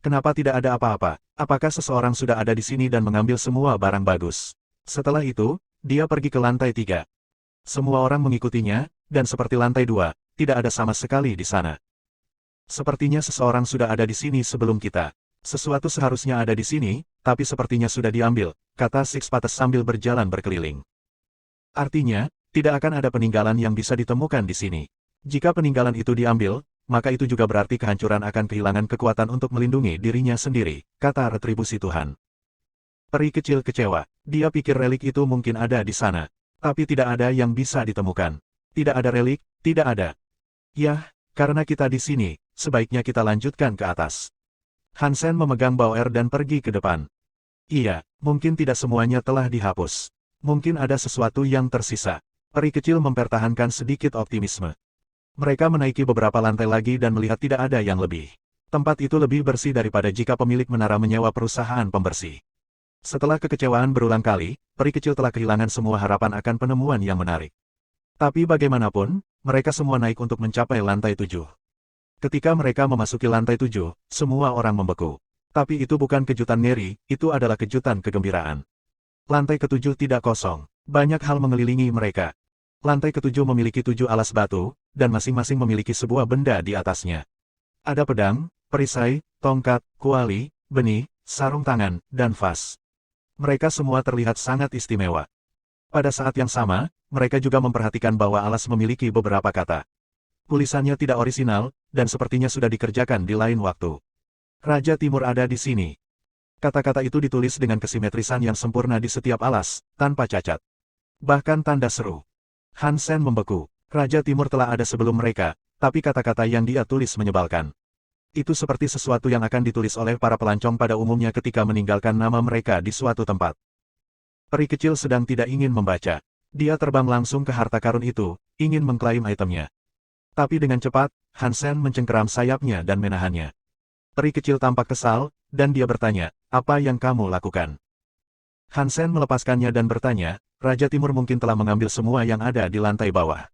Speaker 1: Kenapa tidak ada apa-apa? Apakah seseorang sudah ada di sini dan mengambil semua barang bagus? Setelah itu, dia pergi ke lantai 3. Semua orang mengikutinya, dan seperti lantai 2, tidak ada sama sekali di sana. Sepertinya seseorang sudah ada di sini sebelum kita. Sesuatu seharusnya ada di sini, tapi sepertinya sudah diambil, kata Six Patas sambil berjalan berkeliling. Artinya, tidak akan ada peninggalan yang bisa ditemukan di sini. Jika peninggalan itu diambil, maka itu juga berarti kehancuran akan kehilangan kekuatan untuk melindungi dirinya sendiri, kata retribusi Tuhan. Peri kecil kecewa. Dia pikir relik itu mungkin ada di sana. Tapi tidak ada yang bisa ditemukan. Tidak ada relik, tidak ada. Yah, karena kita di sini, sebaiknya kita lanjutkan ke atas. Hansen memegang Bauer dan pergi ke depan. Iya, mungkin tidak semuanya telah dihapus. Mungkin ada sesuatu yang tersisa. Peri kecil mempertahankan sedikit optimisme. Mereka menaiki beberapa lantai lagi dan melihat tidak ada yang lebih. Tempat itu lebih bersih daripada jika pemilik menara menyewa perusahaan pembersih. Setelah kekecewaan berulang kali, peri kecil telah kehilangan semua harapan akan penemuan yang menarik. Tapi bagaimanapun, mereka semua naik untuk mencapai lantai 7. Ketika mereka memasuki lantai 7, semua orang membeku. Tapi itu bukan kejutan ngeri, itu adalah kejutan kegembiraan. Lantai ke-7 tidak kosong. Banyak hal mengelilingi mereka. Lantai ke-7 memiliki 7 alas batu, dan masing-masing memiliki sebuah benda di atasnya. Ada pedang, perisai, tongkat, kuali, benih, sarung tangan, dan vas. Mereka semua terlihat sangat istimewa. Pada saat yang sama, mereka juga memperhatikan bahwa alas memiliki beberapa kata. Tulisannya tidak orisinal, dan sepertinya sudah dikerjakan di lain waktu. Raja Timur ada di sini. Kata-kata itu ditulis dengan kesimetrisan yang sempurna di setiap alas, tanpa cacat. Bahkan tanda seru. Hansen membeku. Raja Timur telah ada sebelum mereka, tapi kata-kata yang dia tulis menyebalkan. Itu seperti sesuatu yang akan ditulis oleh para pelancong pada umumnya ketika meninggalkan nama mereka di suatu tempat. Peri kecil sedang tidak ingin membaca. Dia terbang langsung ke harta karun itu, ingin mengklaim itemnya. Tapi dengan cepat, Hansen mencengkeram sayapnya dan menahannya. Peri kecil tampak kesal, dan dia bertanya, apa yang kamu lakukan? Hansen melepaskannya dan bertanya, Raja Timur mungkin telah mengambil semua yang ada di lantai bawah.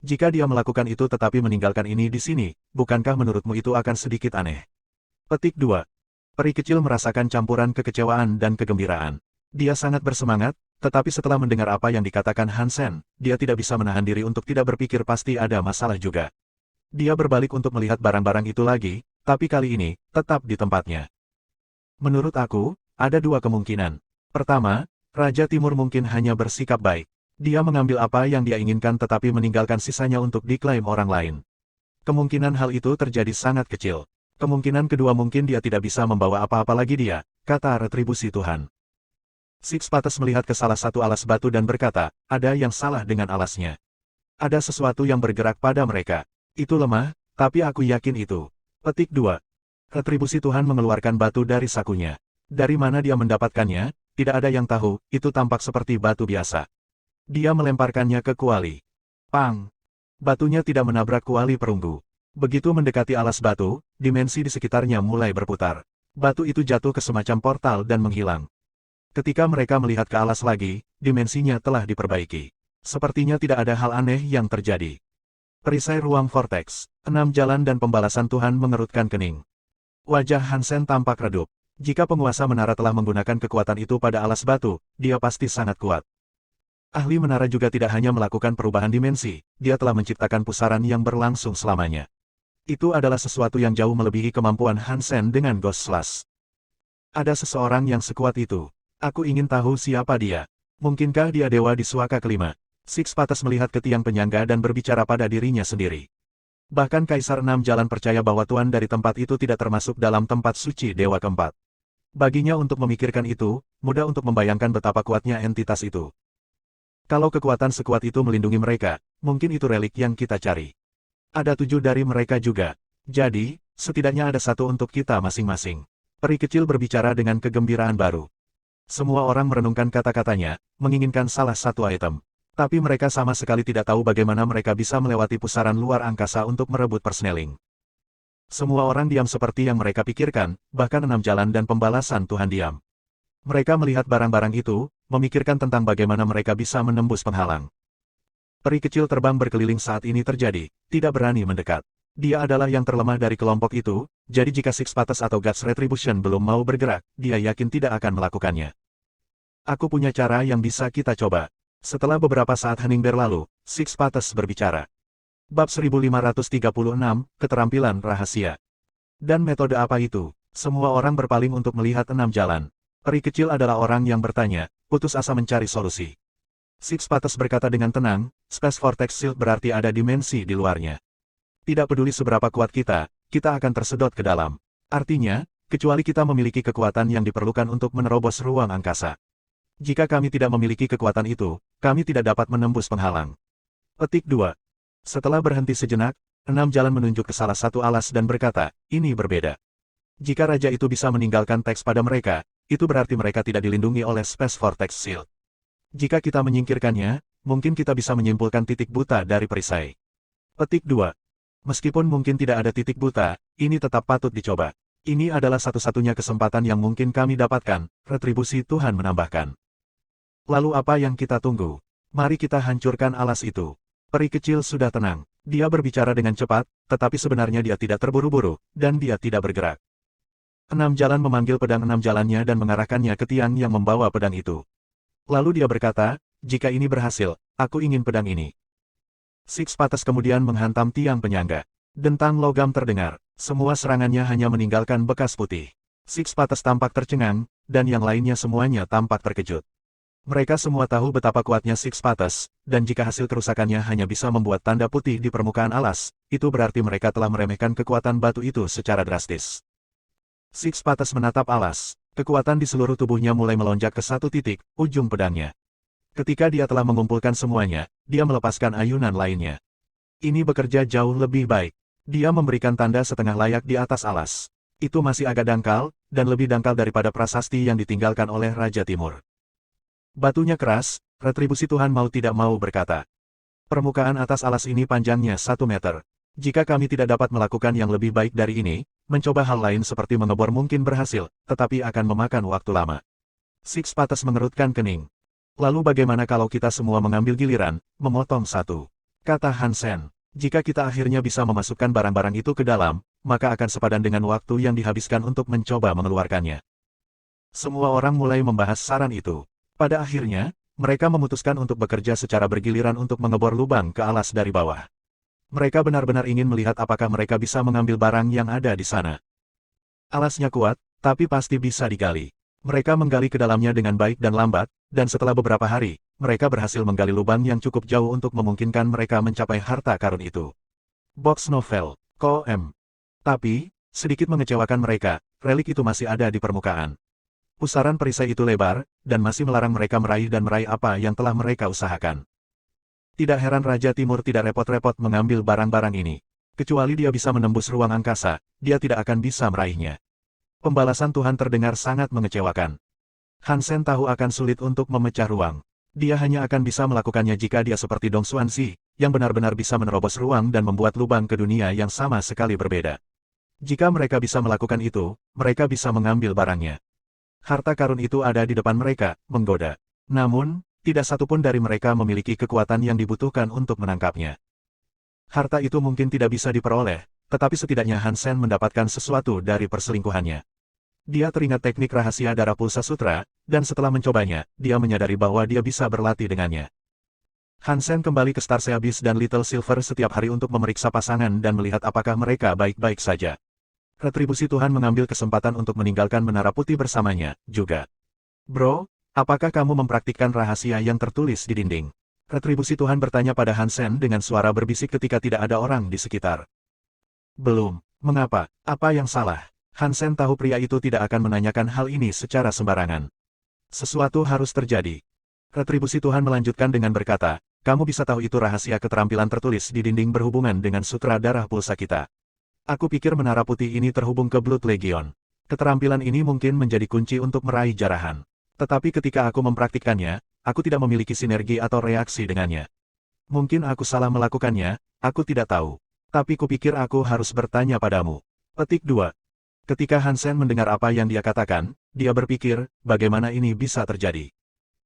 Speaker 1: Jika dia melakukan itu tetapi meninggalkan ini di sini, bukankah menurutmu itu akan sedikit aneh? Petik 2. Peri kecil merasakan campuran kekecewaan dan kegembiraan. Dia sangat bersemangat, tetapi setelah mendengar apa yang dikatakan Hansen, dia tidak bisa menahan diri untuk tidak berpikir pasti ada masalah juga. Dia berbalik untuk melihat barang-barang itu lagi, tapi kali ini, tetap di tempatnya. Menurut aku, ada dua kemungkinan. Pertama, Raja Timur mungkin hanya bersikap baik. Dia mengambil apa yang dia inginkan tetapi meninggalkan sisanya untuk diklaim orang lain. Kemungkinan hal itu terjadi sangat kecil. Kemungkinan kedua mungkin dia tidak bisa membawa apa-apa lagi dia, kata retribusi Tuhan. Six Patas melihat ke salah satu alas batu dan berkata, ada yang salah dengan alasnya. Ada sesuatu yang bergerak pada mereka. Itu lemah, tapi aku yakin itu. Petik 2. Retribusi Tuhan mengeluarkan batu dari sakunya. Dari mana dia mendapatkannya, tidak ada yang tahu, itu tampak seperti batu biasa. Dia melemparkannya ke kuali. Pang! Batunya tidak menabrak kuali perunggu. Begitu mendekati alas batu, dimensi di sekitarnya mulai berputar. Batu itu jatuh ke semacam portal dan menghilang. Ketika mereka melihat ke alas lagi, dimensinya telah diperbaiki. Sepertinya tidak ada hal aneh yang terjadi. Perisai ruang vortex, 6 jalan dan pembalasan Tuhan mengerutkan kening. Wajah Hansen tampak redup. Jika penguasa menara telah menggunakan kekuatan itu pada alas batu, dia pasti sangat kuat. Ahli menara juga tidak hanya melakukan perubahan dimensi, dia telah menciptakan pusaran yang berlangsung selamanya. Itu adalah sesuatu yang jauh melebihi kemampuan Hansen dengan Ghost Slash. Ada seseorang yang sekuat itu. Aku ingin tahu siapa dia. Mungkinkah dia dewa di suaka kelima? Six Patas melihat ke tiang penyangga dan berbicara pada dirinya sendiri. Bahkan Kaisar 6 Jalan percaya bahwa tuan dari tempat itu tidak termasuk dalam tempat suci dewa keempat. Baginya untuk memikirkan itu, mudah untuk membayangkan betapa kuatnya entitas itu. Kalau kekuatan sekuat itu melindungi mereka, mungkin itu relik yang kita cari. Ada 7 dari mereka juga. Jadi, setidaknya ada 1 untuk kita masing-masing. Peri kecil berbicara dengan kegembiraan baru. Semua orang merenungkan kata-katanya, menginginkan salah satu item. Tapi mereka sama sekali tidak tahu bagaimana mereka bisa melewati pusaran luar angkasa untuk merebut persneling. Semua orang diam seperti yang mereka pikirkan, bahkan 6 jalan dan pembalasan Tuhan diam. Mereka melihat barang-barang itu, memikirkan tentang bagaimana mereka bisa menembus penghalang. Peri kecil terbang berkeliling saat ini terjadi, tidak berani mendekat. Dia adalah yang terlemah dari kelompok itu, jadi jika Six Patas atau God's Retribution belum mau bergerak, dia yakin tidak akan melakukannya. Aku punya cara yang bisa kita coba. Setelah beberapa saat hening berlalu, Six Patas berbicara. Bab 1536, Keterampilan Rahasia. Dan metode apa itu? Semua orang berpaling untuk melihat 6 jalan. Peri kecil adalah orang yang bertanya, putus asa mencari solusi. Six Patas berkata dengan tenang, Space Vortex Shield berarti ada dimensi di luarnya. Tidak peduli seberapa kuat kita akan tersedot ke dalam. Artinya, kecuali kita memiliki kekuatan yang diperlukan untuk menerobos ruang angkasa. Jika kami tidak memiliki kekuatan itu, kami tidak dapat menembus penghalang. Petik 2. Setelah berhenti sejenak, 6 jalan menunjuk ke salah satu alas dan berkata, ini berbeda. Jika raja itu bisa meninggalkan teks pada mereka, itu berarti mereka tidak dilindungi oleh Space Vortex Shield. Jika kita menyingkirkannya, mungkin kita bisa menyimpulkan titik buta dari perisai. Petik 2. Meskipun mungkin tidak ada titik buta, ini tetap patut dicoba. Ini adalah satu-satunya kesempatan yang mungkin kami dapatkan, retribusi Tuhan menambahkan. Lalu apa yang kita tunggu? Mari kita hancurkan alas itu. Peri kecil sudah tenang. Dia berbicara dengan cepat, tetapi sebenarnya dia tidak terburu-buru, dan dia tidak bergerak. 6 jalan memanggil pedang 6 jalannya dan mengarahkannya ke tiang yang membawa pedang itu. Lalu dia berkata, jika ini berhasil, aku ingin pedang ini. Six Patas kemudian menghantam tiang penyangga. Dentang logam terdengar. Semua serangannya hanya meninggalkan bekas putih. Six Patas tampak tercengang, dan yang lainnya semuanya tampak terkejut. Mereka semua tahu betapa kuatnya Six Patas, dan jika hasil kerusakannya hanya bisa membuat tanda putih di permukaan alas, itu berarti mereka telah meremehkan kekuatan batu itu secara drastis. Six Patas menatap alas. Kekuatan di seluruh tubuhnya mulai melonjak ke satu titik, ujung pedangnya. Ketika dia telah mengumpulkan semuanya, dia melepaskan ayunan lainnya. Ini bekerja jauh lebih baik. Dia memberikan tanda setengah layak di atas alas. Itu masih agak dangkal, dan lebih dangkal daripada prasasti yang ditinggalkan oleh Raja Timur. Batunya keras, retribusi Tuhan mau tidak mau berkata. Permukaan atas alas ini panjangnya 1 meter. Jika kami tidak dapat melakukan yang lebih baik dari ini, mencoba hal lain seperti mengebor mungkin berhasil, tetapi akan memakan waktu lama. Six Patas mengerutkan kening. Lalu bagaimana kalau kita semua mengambil giliran, memotong satu? Kata Hansen, jika kita akhirnya bisa memasukkan barang-barang itu ke dalam, maka akan sepadan dengan waktu yang dihabiskan untuk mencoba mengeluarkannya. Semua orang mulai membahas saran itu. Pada akhirnya, mereka memutuskan untuk bekerja secara bergiliran untuk mengebor lubang ke alas dari bawah. Mereka benar-benar ingin melihat apakah mereka bisa mengambil barang yang ada di sana. Alasnya kuat, tapi pasti bisa digali. Mereka menggali ke dalamnya dengan baik dan lambat, dan setelah beberapa hari, mereka berhasil menggali lubang yang cukup jauh untuk memungkinkan mereka mencapai harta karun itu. Box novel, Ko-em. Tapi, sedikit mengecewakan mereka, relik itu masih ada di permukaan. Pusaran perisai itu lebar, dan masih melarang mereka meraih apa yang telah mereka usahakan. Tidak heran Raja Timur tidak repot-repot mengambil barang-barang ini. Kecuali dia bisa menembus ruang angkasa, dia tidak akan bisa meraihnya. Pembalasan Tuhan terdengar sangat mengecewakan. Hansen tahu akan sulit untuk memecah ruang. Dia hanya akan bisa melakukannya jika dia seperti Dong Xuanzi, yang benar-benar bisa menerobos ruang dan membuat lubang ke dunia yang sama sekali berbeda. Jika mereka bisa melakukan itu, mereka bisa mengambil barangnya. Harta karun itu ada di depan mereka, menggoda. Namun, tidak satupun dari mereka memiliki kekuatan yang dibutuhkan untuk menangkapnya. Harta itu mungkin tidak bisa diperoleh, tetapi setidaknya Hansen mendapatkan sesuatu dari perselingkuhannya. Dia teringat teknik rahasia darah pulsa sutra, dan setelah mencobanya, dia menyadari bahwa dia bisa berlatih dengannya. Hansen kembali ke Star Abyss dan Little Silver setiap hari untuk memeriksa pasangan dan melihat apakah mereka baik-baik saja. Retribusi Tuhan mengambil kesempatan untuk meninggalkan Menara Putih bersamanya, juga. Bro, apakah kamu mempraktikkan rahasia yang tertulis di dinding? Retribusi Tuhan bertanya pada Hansen dengan suara berbisik ketika tidak ada orang di sekitar. Belum. Mengapa? Apa yang salah? Hansen tahu pria itu tidak akan menanyakan hal ini secara sembarangan. Sesuatu harus terjadi. Retribusi Tuhan melanjutkan dengan berkata, kamu bisa tahu itu rahasia keterampilan tertulis di dinding berhubungan dengan sutra darah pulsa kita. Aku pikir Menara Putih ini terhubung ke Blood Legion. Keterampilan ini mungkin menjadi kunci untuk meraih jarahan. Tetapi ketika aku mempraktikkannya, aku tidak memiliki sinergi atau reaksi dengannya. Mungkin aku salah melakukannya, aku tidak tahu. Tapi kupikir aku harus bertanya padamu. Petik 2. Ketika Hansen mendengar apa yang dia katakan, dia berpikir, bagaimana ini bisa terjadi?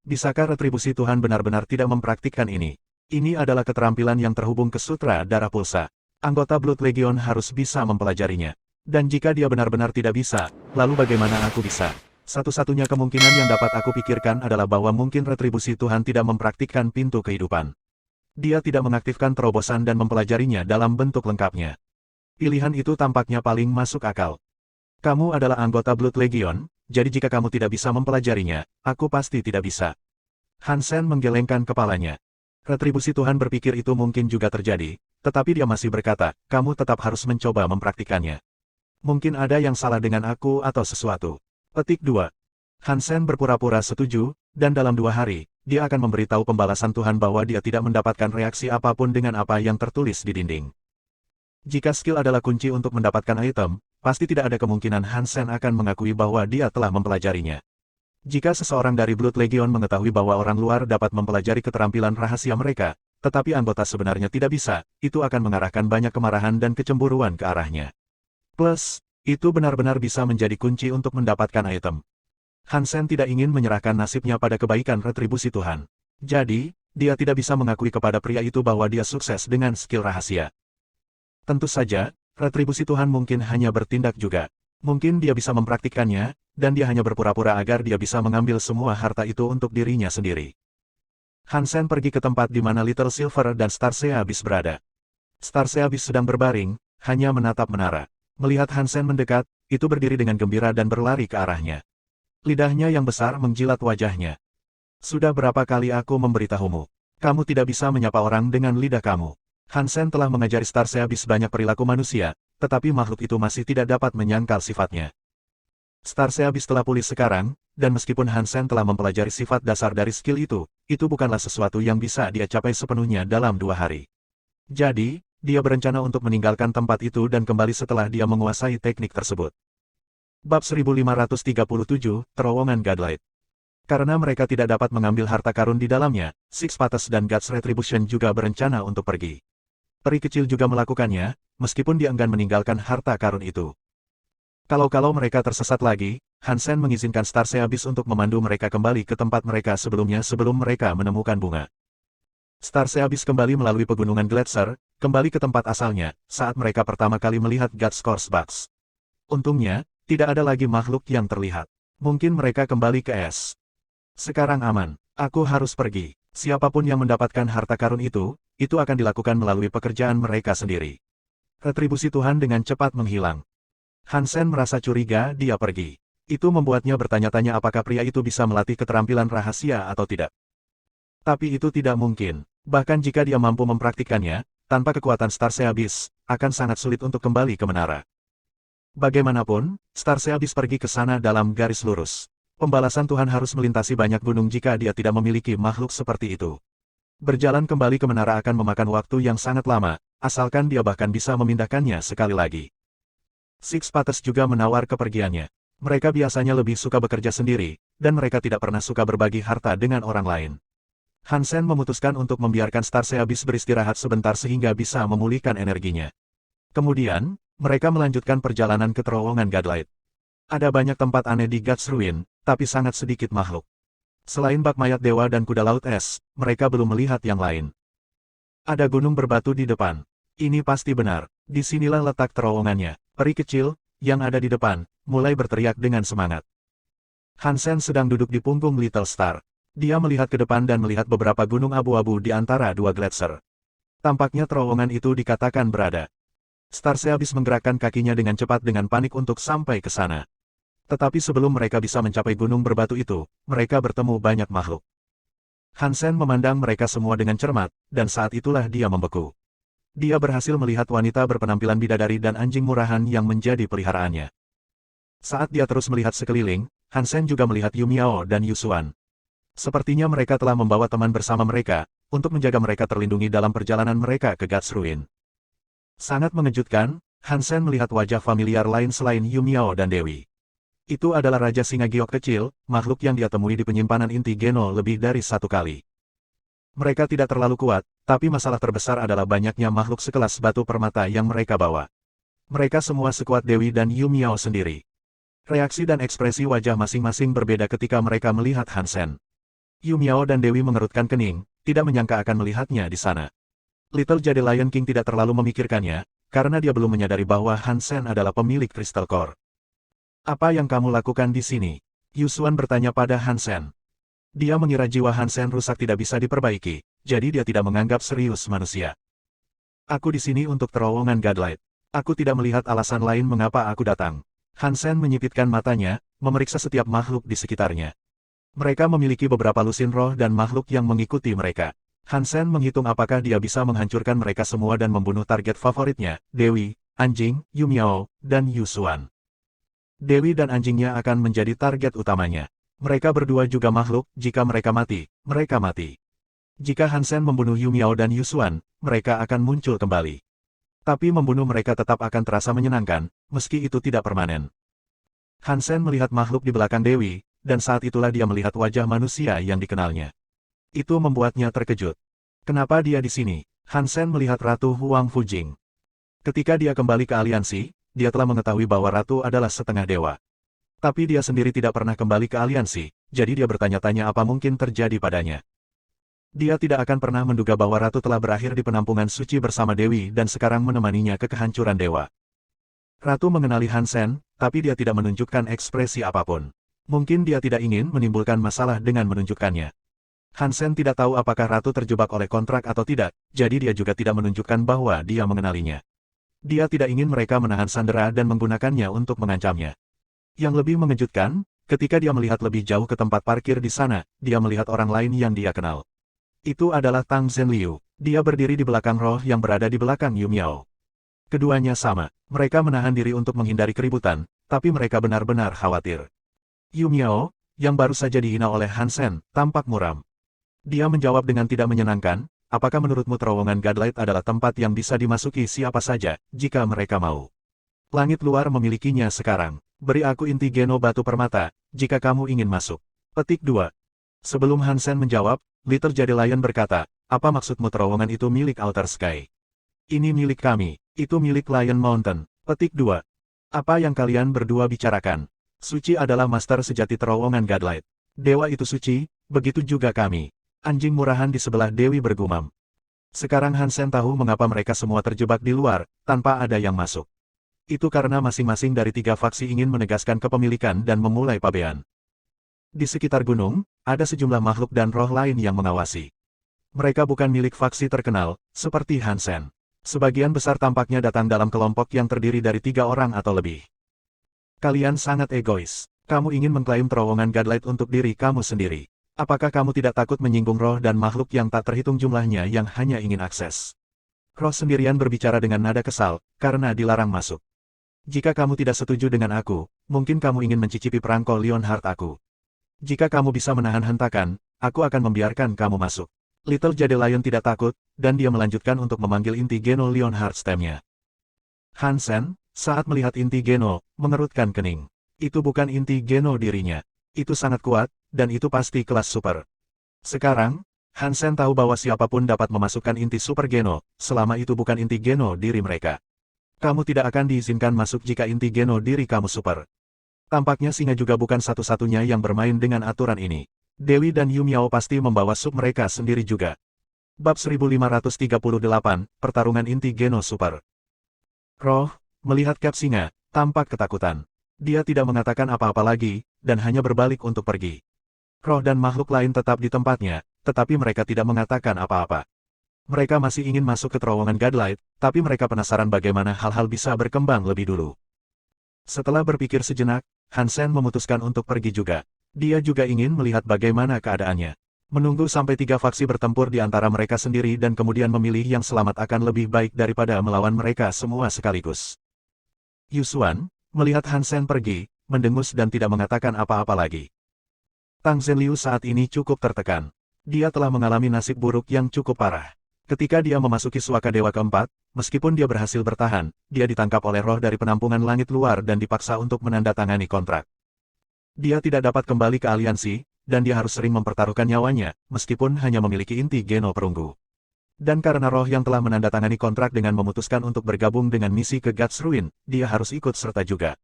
Speaker 1: Bisakah retribusi Tuhan benar-benar tidak mempraktikkan ini? Ini adalah keterampilan yang terhubung ke sutra darah pulsa. Anggota Blood Legion harus bisa mempelajarinya. Dan jika dia benar-benar tidak bisa, lalu bagaimana aku bisa? Satu-satunya kemungkinan yang dapat aku pikirkan adalah bahwa mungkin retribusi Tuhan tidak mempraktikkan pintu kehidupan. Dia tidak mengaktifkan terobosan dan mempelajarinya dalam bentuk lengkapnya. Pilihan itu tampaknya paling masuk akal. Kamu adalah anggota Blood Legion, jadi jika kamu tidak bisa mempelajarinya, aku pasti tidak bisa. Hansen menggelengkan kepalanya. Retribusi Tuhan berpikir itu mungkin juga terjadi, tetapi dia masih berkata, kamu tetap harus mencoba mempraktikannya. Mungkin ada yang salah dengan aku atau sesuatu. Petik 2. Hansen berpura-pura setuju, dan dalam 2 hari, dia akan memberitahu pembalasan Tuhan bahwa dia tidak mendapatkan reaksi apapun dengan apa yang tertulis di dinding. Jika skill adalah kunci untuk mendapatkan item, pasti tidak ada kemungkinan Hansen akan mengakui bahwa dia telah mempelajarinya. Jika seseorang dari Blood Legion mengetahui bahwa orang luar dapat mempelajari keterampilan rahasia mereka, tetapi anggota sebenarnya tidak bisa, itu akan mengarahkan banyak kemarahan dan kecemburuan ke arahnya. Plus, itu benar-benar bisa menjadi kunci untuk mendapatkan item. Hansen tidak ingin menyerahkan nasibnya pada kebaikan retribusi Tuhan. Jadi, dia tidak bisa mengakui kepada pria itu bahwa dia sukses dengan skill rahasia. Tentu saja, retribusi Tuhan mungkin hanya bertindak juga. Mungkin dia bisa mempraktikkannya, dan dia hanya berpura-pura agar dia bisa mengambil semua harta itu untuk dirinya sendiri. Hansen pergi ke tempat di mana Little Silver dan Star Abyss berada. Star Abyss sedang berbaring, hanya menatap menara. Melihat Hansen mendekat, itu berdiri dengan gembira dan berlari ke arahnya. Lidahnya yang besar menjilat wajahnya. Sudah berapa kali aku memberitahumu? Kamu tidak bisa menyapa orang dengan lidah kamu. Hansen telah mengajari Star Abyss banyak perilaku manusia, tetapi makhluk itu masih tidak dapat menyangkal sifatnya. Star Abyss telah pulih sekarang, dan meskipun Hansen telah mempelajari sifat dasar dari skill itu bukanlah sesuatu yang bisa dia capai sepenuhnya dalam 2 hari. Jadi, dia berencana untuk meninggalkan tempat itu dan kembali setelah dia menguasai teknik tersebut. Bab 1537, Terowongan Godlight. Karena mereka tidak dapat mengambil harta karun di dalamnya, Six Paths dan God's Retribution juga berencana untuk pergi. Peri kecil juga melakukannya, meskipun dia enggan meninggalkan harta karun itu. Kalau mereka tersesat lagi, Hansen mengizinkan Star Abyss untuk memandu mereka kembali ke tempat mereka sebelumnya sebelum mereka menemukan bunga. Star Seabis kembali melalui pegunungan Gletser, kembali ke tempat asalnya, saat mereka pertama kali melihat Gutscourse Bugs. Untungnya, tidak ada lagi makhluk yang terlihat. Mungkin mereka kembali ke es. Sekarang aman, aku harus pergi. Siapapun yang mendapatkan harta karun itu akan dilakukan melalui pekerjaan mereka sendiri. Retribusi Tuhan dengan cepat menghilang. Hansen merasa curiga, dia pergi. Itu membuatnya bertanya-tanya apakah pria itu bisa melatih keterampilan rahasia atau tidak. Tapi itu tidak mungkin. Bahkan jika dia mampu mempraktikkannya, tanpa kekuatan Star Seabis, akan sangat sulit untuk kembali ke menara. Bagaimanapun, Star Seabis pergi ke sana dalam garis lurus. Pembalasan Tuhan harus melintasi banyak gunung jika dia tidak memiliki makhluk seperti itu. Berjalan kembali ke menara akan memakan waktu yang sangat lama, asalkan dia bahkan bisa memindahkannya sekali lagi. Six Paths juga menawar kepergiannya. Mereka biasanya lebih suka bekerja sendiri, dan mereka tidak pernah suka berbagi harta dengan orang lain. Hansen memutuskan untuk membiarkan Star Seabis beristirahat sebentar sehingga bisa memulihkan energinya. Kemudian, mereka melanjutkan perjalanan ke terowongan Godlight. Ada banyak tempat aneh di Guts Ruin, tapi sangat sedikit makhluk. Selain bak mayat dewa dan kuda laut es, mereka belum melihat yang lain. Ada gunung berbatu di depan. Ini pasti benar. Disinilah letak terowongannya. Peri kecil, yang ada di depan, mulai berteriak dengan semangat. Hansen sedang duduk di punggung Little Star. Dia melihat ke depan dan melihat beberapa gunung abu-abu di antara dua gletser. Tampaknya terowongan itu dikatakan berada. Star Seabis menggerakkan kakinya dengan cepat dengan panik untuk sampai ke sana. Tetapi sebelum mereka bisa mencapai gunung berbatu itu, mereka bertemu banyak makhluk. Hansen memandang mereka semua dengan cermat, dan saat itulah dia membeku. Dia berhasil melihat wanita berpenampilan bidadari dan anjing murahan yang menjadi peliharaannya. Saat dia terus melihat sekeliling, Hansen juga melihat Yumiao dan Yusuan. Sepertinya mereka telah membawa teman bersama mereka, untuk menjaga mereka terlindungi dalam perjalanan mereka ke Guts Ruin. Sangat mengejutkan, Hansen melihat wajah familiar lain selain Yumiao dan Dewi. Itu adalah Raja Singa Giok kecil, makhluk yang dia temui di penyimpanan inti Geno lebih dari satu kali. Mereka tidak terlalu kuat, tapi masalah terbesar adalah banyaknya makhluk sekelas batu permata yang mereka bawa. Mereka semua sekuat Dewi dan Yumiao sendiri. Reaksi dan ekspresi wajah masing-masing berbeda ketika mereka melihat Hansen. Yumiao dan Dewi mengerutkan kening, tidak menyangka akan melihatnya di sana. Little Jade Lion King tidak terlalu memikirkannya, karena dia belum menyadari bahwa Hansen adalah pemilik Crystal Core. Apa yang kamu lakukan di sini? Yusuan bertanya pada Hansen. Dia mengira jiwa Hansen rusak tidak bisa diperbaiki, jadi dia tidak menganggap serius manusia. Aku di sini untuk terowongan Godlight. Aku tidak melihat alasan lain mengapa aku datang. Hansen menyipitkan matanya, memeriksa setiap makhluk di sekitarnya. Mereka memiliki beberapa lusin roh dan makhluk yang mengikuti mereka. Hansen menghitung apakah dia bisa menghancurkan mereka semua dan membunuh target favoritnya, Dewi, anjing, Yumiao, dan Yusuan. Dewi dan anjingnya akan menjadi target utamanya. Mereka berdua juga makhluk, jika mereka mati, mereka mati. Jika Hansen membunuh Yumiao dan Yusuan, mereka akan muncul kembali. Tapi membunuh mereka tetap akan terasa menyenangkan, meski itu tidak permanen. Hansen melihat makhluk di belakang Dewi, dan saat itulah dia melihat wajah manusia yang dikenalnya. Itu membuatnya terkejut. Kenapa dia di sini? Hansen melihat Ratu Huang Fujing. Ketika dia kembali ke aliansi, dia telah mengetahui bahwa Ratu adalah setengah dewa. Tapi dia sendiri tidak pernah kembali ke aliansi, jadi dia bertanya-tanya apa mungkin terjadi padanya. Dia tidak akan pernah menduga bahwa Ratu telah berakhir di penampungan suci bersama Dewi dan sekarang menemaninya ke kehancuran dewa. Ratu mengenali Hansen, tapi dia tidak menunjukkan ekspresi apapun. Mungkin dia tidak ingin menimbulkan masalah dengan menunjukkannya. Hansen tidak tahu apakah Ratu terjebak oleh kontrak atau tidak, jadi dia juga tidak menunjukkan bahwa dia mengenalinya. Dia tidak ingin mereka menahan Sandera dan menggunakannya untuk mengancamnya. Yang lebih mengejutkan, ketika dia melihat lebih jauh ke tempat parkir di sana, dia melihat orang lain yang dia kenal. Itu adalah Tang Zhenliu. Dia berdiri di belakang roh yang berada di belakang Yumiao. Keduanya sama, mereka menahan diri untuk menghindari keributan, tapi mereka benar-benar khawatir. Yumiao, yang baru saja dihina oleh Hansen, tampak muram. Dia menjawab dengan tidak menyenangkan, apakah menurutmu terowongan Godlight adalah tempat yang bisa dimasuki siapa saja, jika mereka mau? Langit luar memilikinya sekarang. Beri aku inti Geno batu permata, jika kamu ingin masuk. Petik 2. Sebelum Hansen menjawab, Little Jade Lion berkata, apa maksudmu terowongan itu milik Outer Sky? Ini milik kami, itu milik Lion Mountain. Petik 2. Apa yang kalian berdua bicarakan? Suci adalah master sejati terowongan Godlight. Dewa itu suci, begitu juga kami. Anjing murahan di sebelah Dewi bergumam. Sekarang Hansen tahu mengapa mereka semua terjebak di luar, tanpa ada yang masuk. Itu karena masing-masing dari tiga faksi ingin menegaskan kepemilikan dan memulai pabean. Di sekitar gunung, ada sejumlah makhluk dan roh lain yang mengawasi. Mereka bukan milik faksi terkenal, seperti Hansen. Sebagian besar tampaknya datang dalam kelompok yang terdiri dari 3 orang atau lebih. Kalian sangat egois. Kamu ingin mengklaim terowongan Godlight untuk diri kamu sendiri. Apakah kamu tidak takut menyinggung roh dan makhluk yang tak terhitung jumlahnya yang hanya ingin akses? Roh sendirian berbicara dengan nada kesal, karena dilarang masuk. Jika kamu tidak setuju dengan aku, mungkin kamu ingin mencicipi perangko Leonhard aku. Jika kamu bisa menahan hentakan, aku akan membiarkan kamu masuk. Little Jade Lion tidak takut, dan dia melanjutkan untuk memanggil inti Geno Leonhard stemnya. Hansen, saat melihat inti Geno, mengerutkan kening. Itu bukan inti Geno dirinya. Itu sangat kuat, dan itu pasti kelas super. Sekarang, Hansen tahu bahwa siapapun dapat memasukkan inti super Geno, selama itu bukan inti Geno diri mereka. Kamu tidak akan diizinkan masuk jika inti Geno diri kamu super. Tampaknya singa juga bukan satu-satunya yang bermain dengan aturan ini. Dewi dan Yu Miao pasti membawa sub mereka sendiri juga. Bab 1538, Pertarungan Inti Geno Super. Roh, melihat Cap Singa, tampak ketakutan. Dia tidak mengatakan apa-apa lagi, dan hanya berbalik untuk pergi. Roh dan makhluk lain tetap di tempatnya, tetapi mereka tidak mengatakan apa-apa. Mereka masih ingin masuk ke terowongan Godlight, tapi mereka penasaran bagaimana hal-hal bisa berkembang lebih dulu. Setelah berpikir sejenak, Hansen memutuskan untuk pergi juga. Dia juga ingin melihat bagaimana keadaannya. Menunggu sampai 3 faksi bertempur di antara mereka sendiri dan kemudian memilih yang selamat akan lebih baik daripada melawan mereka semua sekaligus. Yusuan, melihat Hansen pergi, mendengus dan tidak mengatakan apa-apa lagi. Tang Zhenliu saat ini cukup tertekan. Dia telah mengalami nasib buruk yang cukup parah. Ketika dia memasuki Suaka Dewa keempat, meskipun dia berhasil bertahan, dia ditangkap oleh roh dari penampungan langit luar dan dipaksa untuk menandatangani kontrak. Dia tidak dapat kembali ke aliansi, dan dia harus sering mempertaruhkan nyawanya, meskipun hanya memiliki inti Geno perunggu. Dan karena roh yang telah menandatangani kontrak dengan memutuskan untuk bergabung dengan misi ke God's Ruin, dia harus ikut serta juga.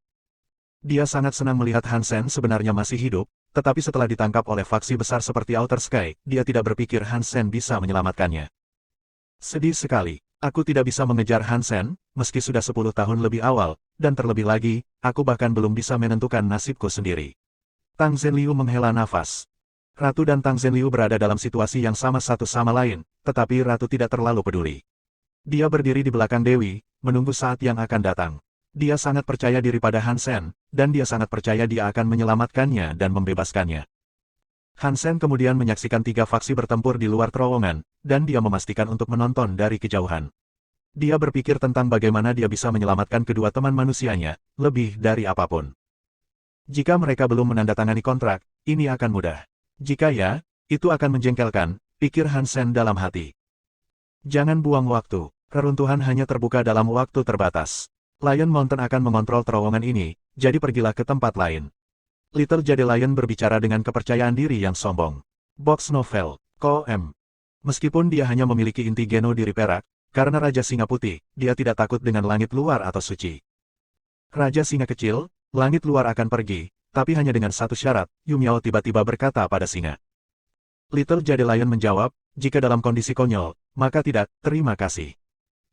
Speaker 1: Dia sangat senang melihat Hansen sebenarnya masih hidup, tetapi setelah ditangkap oleh faksi besar seperti Outer Sky, dia tidak berpikir Hansen bisa menyelamatkannya. Sedih sekali, aku tidak bisa mengejar Hansen, meski sudah 10 tahun lebih awal, dan terlebih lagi, aku bahkan belum bisa menentukan nasibku sendiri. Tang Zhenliu menghela nafas. Ratu dan Tang Zhenliu berada dalam situasi yang sama satu sama lain, tetapi Ratu tidak terlalu peduli. Dia berdiri di belakang Dewi, menunggu saat yang akan datang. Dia sangat percaya diri pada Hansen, dan dia sangat percaya dia akan menyelamatkannya dan membebaskannya. Hansen kemudian menyaksikan 3 faksi bertempur di luar terowongan, dan dia memastikan untuk menonton dari kejauhan. Dia berpikir tentang bagaimana dia bisa menyelamatkan kedua teman manusianya, lebih dari apapun. Jika mereka belum menandatangani kontrak, ini akan mudah. Jika ya, itu akan menjengkelkan, pikir Hansen dalam hati. Jangan buang waktu, reruntuhan hanya terbuka dalam waktu terbatas. Lion Mountain akan mengontrol terowongan ini, jadi pergilah ke tempat lain. Little Jade Lion berbicara dengan kepercayaan diri yang sombong. Box Novel, Ko-em. Meskipun dia hanya memiliki inti Geno diri perak, karena Raja Singa Putih, dia tidak takut dengan langit luar atau suci. Raja Singa Kecil, langit luar akan pergi, tapi hanya dengan satu syarat, Yu Miao tiba-tiba berkata pada singa. Little Jade Lion menjawab, jika dalam kondisi konyol, maka tidak, terima kasih.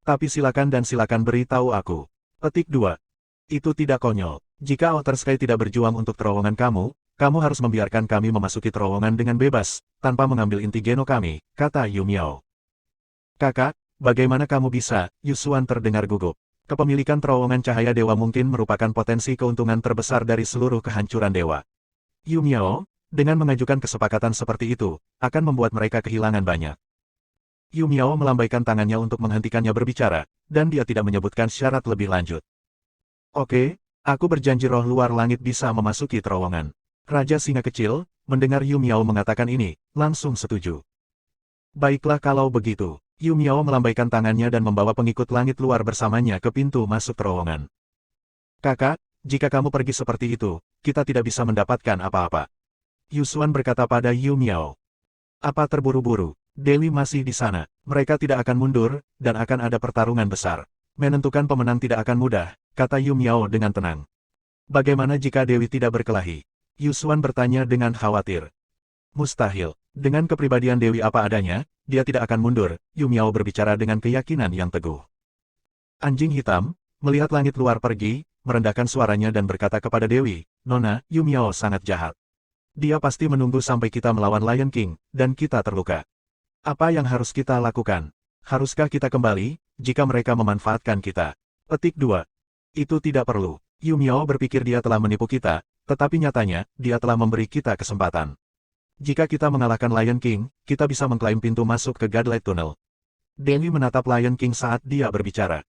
Speaker 1: Tapi silakan dan silakan beritahu aku. Petik 2. Itu tidak konyol. Jika Outer Sky tidak berjuang untuk terowongan kamu, kamu harus membiarkan kami memasuki terowongan dengan bebas, tanpa mengambil inti Geno kami, kata Yu Miao. Kakak, bagaimana kamu bisa? Yusuan terdengar gugup. Kepemilikan terowongan cahaya dewa mungkin merupakan potensi keuntungan terbesar dari seluruh kehancuran dewa. Yu Miao, dengan mengajukan kesepakatan seperti itu, akan membuat mereka kehilangan banyak. Yu Miao melambaikan tangannya untuk menghentikannya berbicara, dan dia tidak menyebutkan syarat lebih lanjut. Oke, aku berjanji roh luar langit bisa memasuki terowongan. Raja Singa Kecil, mendengar Yu Miao mengatakan ini, langsung setuju. Baiklah kalau begitu. Yu Miao melambaikan tangannya dan membawa pengikut langit luar bersamanya ke pintu masuk terowongan. Kakak, jika kamu pergi seperti itu, kita tidak bisa mendapatkan apa-apa. Yusuan berkata pada Yu Miao. Apa terburu-buru? Dewi masih di sana. Mereka tidak akan mundur, dan akan ada pertarungan besar. Menentukan pemenang tidak akan mudah, kata Yu Miao dengan tenang. Bagaimana jika Dewi tidak berkelahi? Yusuan bertanya dengan khawatir. Mustahil. Dengan kepribadian Dewi apa adanya, dia tidak akan mundur, Yu Miao berbicara dengan keyakinan yang teguh. Anjing hitam, melihat langit luar pergi, merendahkan suaranya dan berkata kepada Dewi, Nona, Yu Miao sangat jahat. Dia pasti menunggu sampai kita melawan Lion King, dan kita terluka. Apa yang harus kita lakukan? Haruskah kita kembali, jika mereka memanfaatkan kita? Petik 2. Itu tidak perlu. Yu Miao berpikir dia telah menipu kita, tetapi nyatanya, dia telah memberi kita kesempatan. Jika kita mengalahkan Lion King, kita bisa mengklaim pintu masuk ke Godlight Tunnel. Dewi menatap Lion King saat dia berbicara.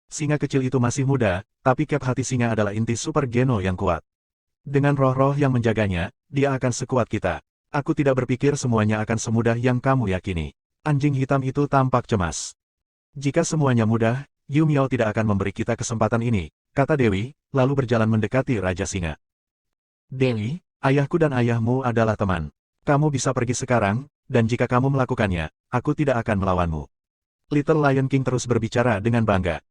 Speaker 1: Singa kecil itu masih muda, tapi Cap Hati Singa adalah inti super Geno yang kuat. Dengan roh-roh yang menjaganya, dia akan sekuat kita. Aku tidak berpikir semuanya akan semudah yang kamu yakini. Anjing hitam itu tampak cemas. Jika semuanya mudah, Yu Miao tidak akan memberi kita kesempatan ini, kata Dewi, lalu berjalan mendekati Raja Singa. Dewi, ayahku dan ayahmu adalah teman. Kamu bisa pergi sekarang, dan jika kamu melakukannya, aku tidak akan melawanmu. Little Lion King terus berbicara dengan bangga.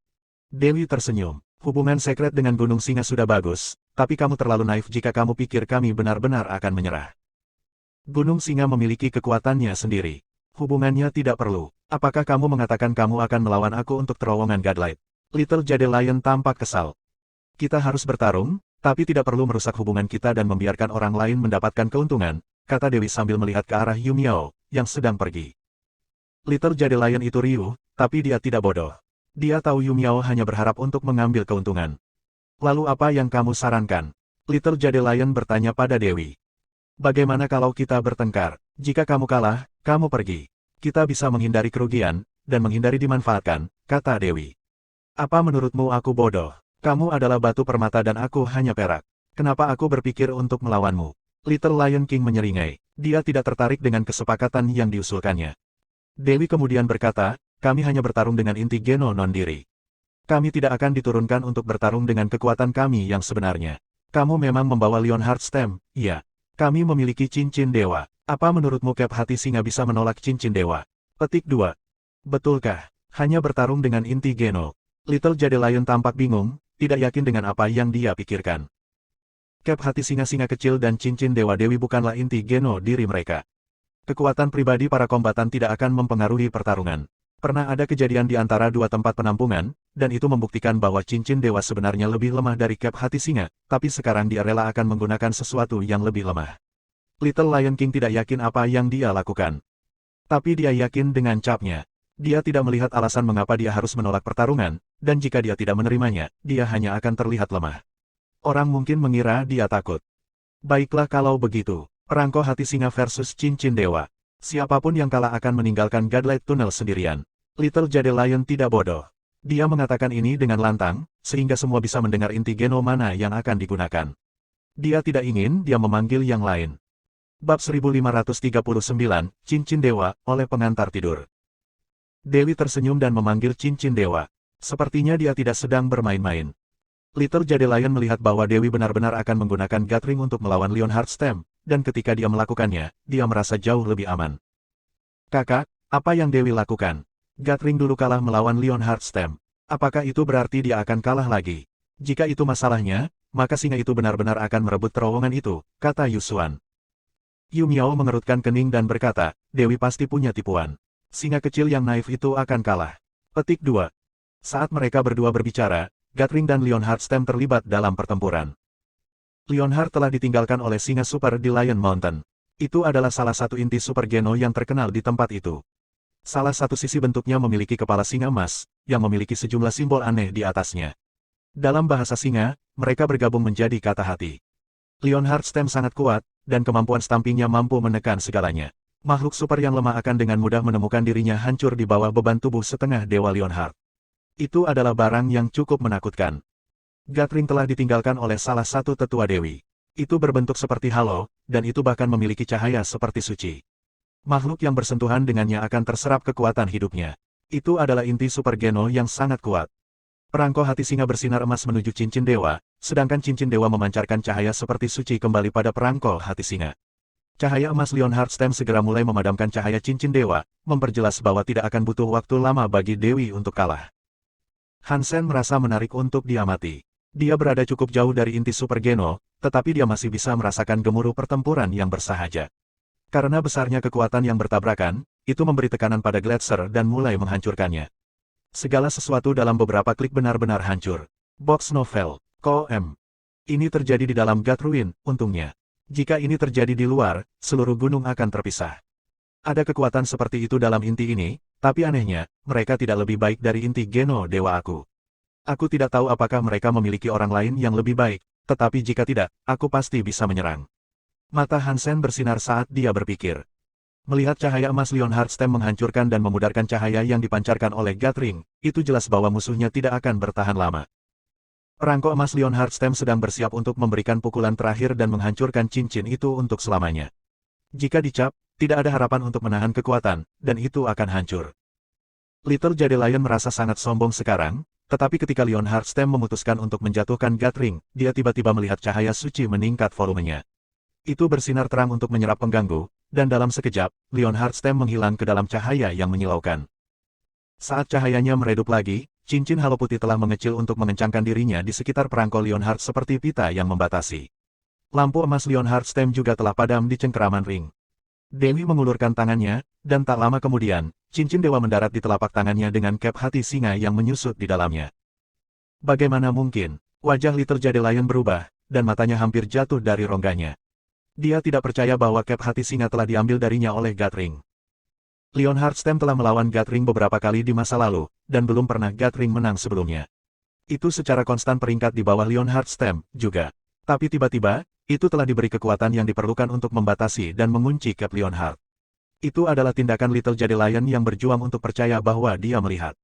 Speaker 1: Dewi tersenyum. Hubungan sekret dengan Gunung Singa sudah bagus, tapi kamu terlalu naif jika kamu pikir kami benar-benar akan menyerah. Gunung Singa memiliki kekuatannya sendiri. Hubungannya tidak perlu. Apakah kamu mengatakan kamu akan melawan aku untuk terowongan Godlight? Little Jade Lion tampak kesal. Kita harus bertarung, tapi tidak perlu merusak hubungan kita dan membiarkan orang lain mendapatkan keuntungan, kata Dewi sambil melihat ke arah Yu Miao, yang sedang pergi. Little Jade Lion itu riuh, tapi dia tidak bodoh. Dia tahu Yu Miao hanya berharap untuk mengambil keuntungan. Lalu apa yang kamu sarankan? Little Jade Lion bertanya pada Dewi. Bagaimana kalau kita bertengkar? Jika kamu kalah, kamu pergi. Kita bisa menghindari kerugian, dan menghindari dimanfaatkan, kata Dewi. Apa menurutmu aku bodoh? Kamu adalah batu permata dan aku hanya perak. Kenapa aku berpikir untuk melawanmu? Little Lion King menyeringai. Dia tidak tertarik dengan kesepakatan yang diusulkannya. Dewi kemudian berkata, kami hanya bertarung dengan inti Geno non-diri. Kami tidak akan diturunkan untuk bertarung dengan kekuatan kami yang sebenarnya. Kamu memang membawa Leonhard Stem, iya. Kami memiliki cincin dewa. Apa menurutmu Cap Hati Singa bisa menolak cincin dewa? Petik 2. Betulkah? Hanya bertarung dengan inti Geno. Little Jade Lion tampak bingung, tidak yakin dengan apa yang dia pikirkan. Cap Hati Singa-singa kecil dan cincin dewa Dewi bukanlah inti Geno diri mereka. Kekuatan pribadi para kombatan tidak akan mempengaruhi pertarungan. Pernah ada kejadian di antara dua tempat penampungan, dan itu membuktikan bahwa cincin dewa sebenarnya lebih lemah dari Cap Hati Singa, tapi sekarang dia rela akan menggunakan sesuatu yang lebih lemah. Little Lion King tidak yakin apa yang dia lakukan. Tapi dia yakin dengan capnya. Dia tidak melihat alasan mengapa dia harus menolak pertarungan, dan jika dia tidak menerimanya, dia hanya akan terlihat lemah. Orang mungkin mengira dia takut. Baiklah kalau begitu, perangko hati singa versus cincin dewa. Siapapun yang kalah akan meninggalkan Godlight Tunnel sendirian. Little Jade Lion tidak bodoh. Dia mengatakan ini dengan lantang, sehingga semua bisa mendengar inti Geno mana yang akan digunakan. Dia tidak ingin dia memanggil yang lain. Bab 1539, Cincin Dewa, oleh pengantar tidur. Dewi tersenyum dan memanggil cincin dewa. Sepertinya dia tidak sedang bermain-main. Little Jade Lion melihat bahwa Dewi benar-benar akan menggunakan Gatling untuk melawan Leonhard Stem, dan ketika dia melakukannya, dia merasa jauh lebih aman. Kakak, apa yang Dewi lakukan? Gatling dulu kalah melawan Leonhard Stem. Apakah itu berarti dia akan kalah lagi? Jika itu masalahnya, maka singa itu benar-benar akan merebut terowongan itu, kata Yusuan. Yu Miao mengerutkan kening dan berkata, Dewi pasti punya tipuan. Singa kecil yang naif itu akan kalah. Petik 2. Saat mereka berdua berbicara, Gatling dan Leonhard Stem terlibat dalam pertempuran. Leonhard telah ditinggalkan oleh singa super di Lion Mountain. Itu adalah salah satu inti super Geno yang terkenal di tempat itu. Salah satu sisi bentuknya memiliki kepala singa emas, yang memiliki sejumlah simbol aneh di atasnya. Dalam bahasa singa, mereka bergabung menjadi kata hati. Leonhard Stem sangat kuat, dan kemampuan stampingnya mampu menekan segalanya. Makhluk super yang lemah akan dengan mudah menemukan dirinya hancur di bawah beban tubuh setengah dewa Leonhard. Itu adalah barang yang cukup menakutkan. Gatling telah ditinggalkan oleh salah satu tetua dewi. Itu berbentuk seperti halo, dan itu bahkan memiliki cahaya seperti suci. Makhluk yang bersentuhan dengannya akan terserap kekuatan hidupnya. Itu adalah inti super Geno yang sangat kuat. Perangko hati singa bersinar emas menuju cincin dewa, sedangkan cincin dewa memancarkan cahaya seperti suci kembali pada perangko hati singa. Cahaya emas Leonhard Stem segera mulai memadamkan cahaya cincin dewa, memperjelas bahwa tidak akan butuh waktu lama bagi Dewi untuk kalah. Hansen merasa menarik untuk diamati. Dia berada cukup jauh dari inti super Geno, tetapi dia masih bisa merasakan gemuruh pertempuran yang bersahaja. Karena besarnya kekuatan yang bertabrakan, itu memberi tekanan pada Gletser dan mulai menghancurkannya. Segala sesuatu dalam beberapa klik benar-benar hancur. Box novel, KOM. Ini terjadi di dalam God Ruin, untungnya. Jika ini terjadi di luar, seluruh gunung akan terpisah. Ada kekuatan seperti itu dalam inti ini, tapi anehnya, mereka tidak lebih baik dari inti Geno Dewa aku. Aku tidak tahu apakah mereka memiliki orang lain yang lebih baik, tetapi jika tidak, aku pasti bisa menyerang. Mata Hansen bersinar saat dia berpikir. Melihat cahaya emas Leonhard Stem menghancurkan dan memudarkan cahaya yang dipancarkan oleh Gatring, itu jelas bahwa musuhnya tidak akan bertahan lama. Perangko emas Leonhard Stem sedang bersiap untuk memberikan pukulan terakhir dan menghancurkan cincin itu untuk selamanya. Jika dicap, tidak ada harapan untuk menahan kekuatan, dan itu akan hancur. Little Jade Lion merasa sangat sombong sekarang, tetapi ketika Leonhard Stem memutuskan untuk menjatuhkan Gatring, dia tiba-tiba melihat cahaya suci meningkat volumenya. Itu bersinar terang untuk menyerap pengganggu, dan dalam sekejap, Leonhard Stem menghilang ke dalam cahaya yang menyilaukan. Saat cahayanya meredup lagi, cincin halo putih telah mengecil untuk mengencangkan dirinya di sekitar perangko Leonhard seperti pita yang membatasi. Lampu emas Leonhard Stem juga telah padam di cengkeraman ring. Dewi mengulurkan tangannya, dan tak lama kemudian, cincin dewa mendarat di telapak tangannya dengan cap hati singa yang menyusut di dalamnya. Bagaimana mungkin? Wajah Little Jade Lion berubah, dan matanya hampir jatuh dari rongganya. Dia tidak percaya bahwa cap hati singa telah diambil darinya oleh Gatring. Leonhard Stem telah melawan Gatring beberapa kali di masa lalu, dan belum pernah Gatring menang sebelumnya. Itu secara konstan peringkat di bawah Leonhard Stem, juga. Tapi tiba-tiba, itu telah diberi kekuatan yang diperlukan untuk membatasi dan mengunci cap Leonhard. Itu adalah tindakan Little Jade Lion yang berjuang untuk percaya bahwa dia melihat.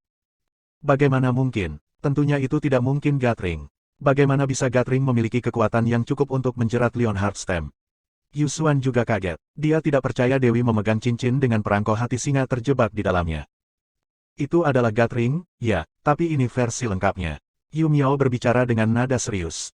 Speaker 1: Bagaimana mungkin? Tentunya itu tidak mungkin Gatring. Bagaimana bisa Gatring memiliki kekuatan yang cukup untuk menjerat Leonhard Stem? Yusuan juga kaget. Dia tidak percaya Dewi memegang cincin dengan perangko hati singa terjebak di dalamnya. Itu adalah Gatring, ya, tapi ini versi lengkapnya. Yu Miao berbicara dengan nada serius.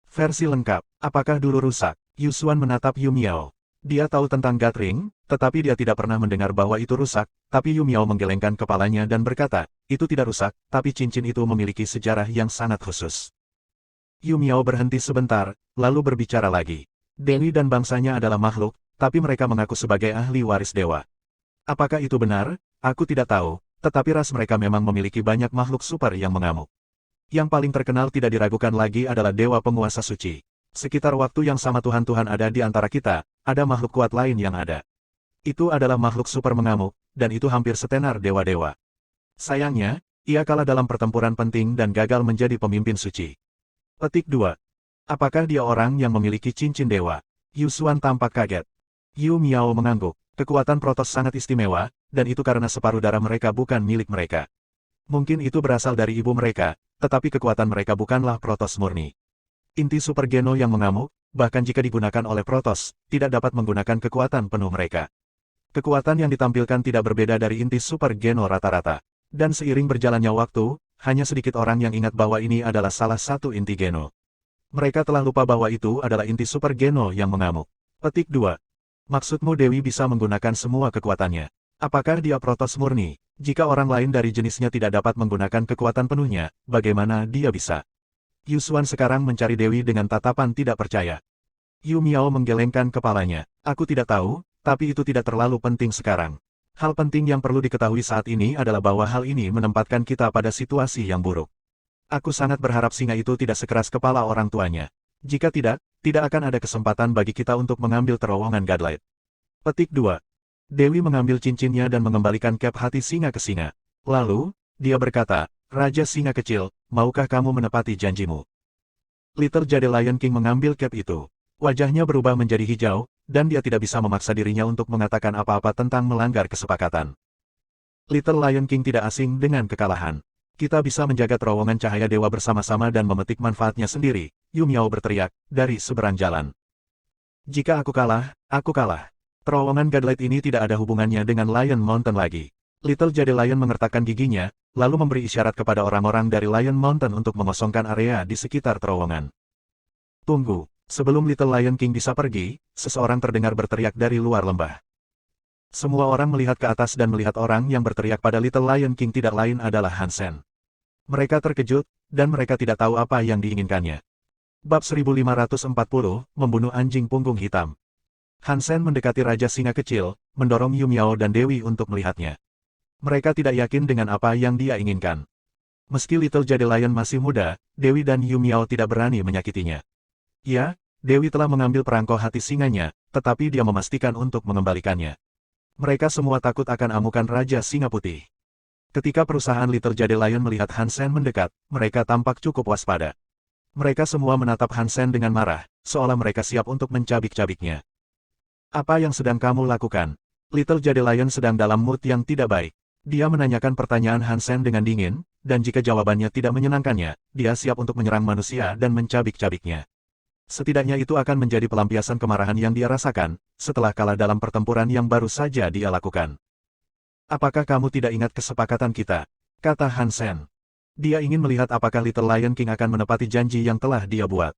Speaker 1: Versi lengkap, apakah dulu rusak? Yusuan menatap Yu Miao. Dia tahu tentang Gatring, tetapi dia tidak pernah mendengar bahwa itu rusak, tapi Yu Miao menggelengkan kepalanya dan berkata, itu tidak rusak, tapi cincin itu memiliki sejarah yang sangat khusus. Yu Miao berhenti sebentar, lalu berbicara lagi. Dewi dan bangsanya adalah makhluk, tapi mereka mengaku sebagai ahli waris dewa. Apakah itu benar? Aku tidak tahu, tetapi ras mereka memang memiliki banyak makhluk super yang mengamuk. Yang paling terkenal tidak diragukan lagi adalah Dewa Penguasa Suci. Sekitar waktu yang sama Tuhan-Tuhan ada di antara kita, ada makhluk kuat lain yang ada. Itu adalah makhluk super mengamuk, dan itu hampir setenar dewa-dewa. Sayangnya, ia kalah dalam pertempuran penting dan gagal menjadi pemimpin suci. Petik 2. Apakah dia orang yang memiliki cincin dewa? Yusuan tampak kaget. Yu Miao mengangguk. Kekuatan Protoss sangat istimewa, dan itu karena separuh darah mereka bukan milik mereka. Mungkin itu berasal dari ibu mereka, tetapi kekuatan mereka bukanlah Protoss murni. Inti Super Geno yang mengamuk, bahkan jika digunakan oleh Protoss, tidak dapat menggunakan kekuatan penuh mereka. Kekuatan yang ditampilkan tidak berbeda dari inti Super Geno rata-rata. Dan seiring berjalannya waktu, hanya sedikit orang yang ingat bahwa ini adalah salah satu inti Geno. Mereka telah lupa bahwa itu adalah inti Super Geno yang mengamuk. Petik 2. Maksudmu Dewi bisa menggunakan semua kekuatannya. Apakah dia Protoss murni? Jika orang lain dari jenisnya tidak dapat menggunakan kekuatan penuhnya, bagaimana dia bisa? Yusuan sekarang mencari Dewi dengan tatapan tidak percaya. Yu Miao menggelengkan kepalanya. Aku tidak tahu, tapi itu tidak terlalu penting sekarang. Hal penting yang perlu diketahui saat ini adalah bahwa hal ini menempatkan kita pada situasi yang buruk. Aku sangat berharap singa itu tidak sekeras kepala orang tuanya. Jika tidak, tidak akan ada kesempatan bagi kita untuk mengambil terowongan Godlight. Petik 2. Dewi mengambil cincinnya dan mengembalikan cap hati singa ke singa. Lalu, dia berkata, Raja Singa Kecil, maukah kamu menepati janjimu? Little Jade Lion King mengambil cap itu. Wajahnya berubah menjadi hijau, dan dia tidak bisa memaksa dirinya untuk mengatakan apa-apa tentang melanggar kesepakatan. Little Lion King tidak asing dengan kekalahan. Kita bisa menjaga terowongan cahaya dewa bersama-sama dan memetik manfaatnya sendiri, Yu Miao berteriak, dari seberang jalan. Jika aku kalah, aku kalah. Terowongan Godlight ini tidak ada hubungannya dengan Lion Mountain lagi. Little Jade Lion mengertakkan giginya, lalu memberi isyarat kepada orang-orang dari Lion Mountain untuk mengosongkan area di sekitar terowongan. Tunggu, sebelum Little Lion King bisa pergi, seseorang terdengar berteriak dari luar lembah. Semua orang melihat ke atas dan melihat orang yang berteriak pada Little Lion King tidak lain adalah Hansen. Mereka terkejut, dan mereka tidak tahu apa yang diinginkannya. Bab 1540, Membunuh Anjing Punggung Hitam. Hansen mendekati Raja Singa Kecil, mendorong Yu Miao dan Dewi untuk melihatnya. Mereka tidak yakin dengan apa yang dia inginkan. Meski Little Jade Lion masih muda, Dewi dan Yu Miao tidak berani menyakitinya. Ya, Dewi telah mengambil perangko hati singanya, tetapi dia memastikan untuk mengembalikannya. Mereka semua takut akan amukan Raja Singa Putih. Ketika perusahaan Little Jade Lion melihat Hansen mendekat, mereka tampak cukup waspada. Mereka semua menatap Hansen dengan marah, seolah mereka siap untuk mencabik-cabiknya. Apa yang sedang kamu lakukan? Little Jade Lion sedang dalam mood yang tidak baik. Dia menanyakan pertanyaan Hansen dengan dingin, dan jika jawabannya tidak menyenangkannya, dia siap untuk menyerang manusia dan mencabik-cabiknya. Setidaknya itu akan menjadi pelampiasan kemarahan yang dia rasakan, setelah kalah dalam pertempuran yang baru saja dia lakukan. Apakah kamu tidak ingat kesepakatan kita? Kata Hansen. Dia ingin melihat apakah Little Lion King akan menepati janji yang telah dia buat.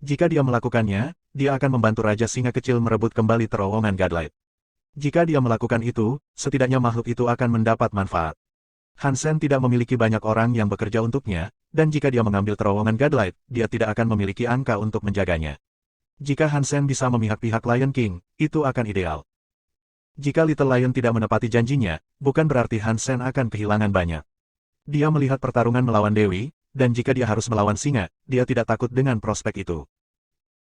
Speaker 1: Jika dia melakukannya, dia akan membantu Raja Singa Kecil merebut kembali terowongan Godlight. Jika dia melakukan itu, setidaknya makhluk itu akan mendapat manfaat. Hansen tidak memiliki banyak orang yang bekerja untuknya, dan jika dia mengambil terowongan Godlight, dia tidak akan memiliki angka untuk menjaganya. Jika Hansen bisa memihak-pihak Lion King, itu akan ideal. Jika Little Lion tidak menepati janjinya, bukan berarti Hansen akan kehilangan banyak. Dia melihat pertarungan melawan Dewi, dan jika dia harus melawan singa, dia tidak takut dengan prospek itu.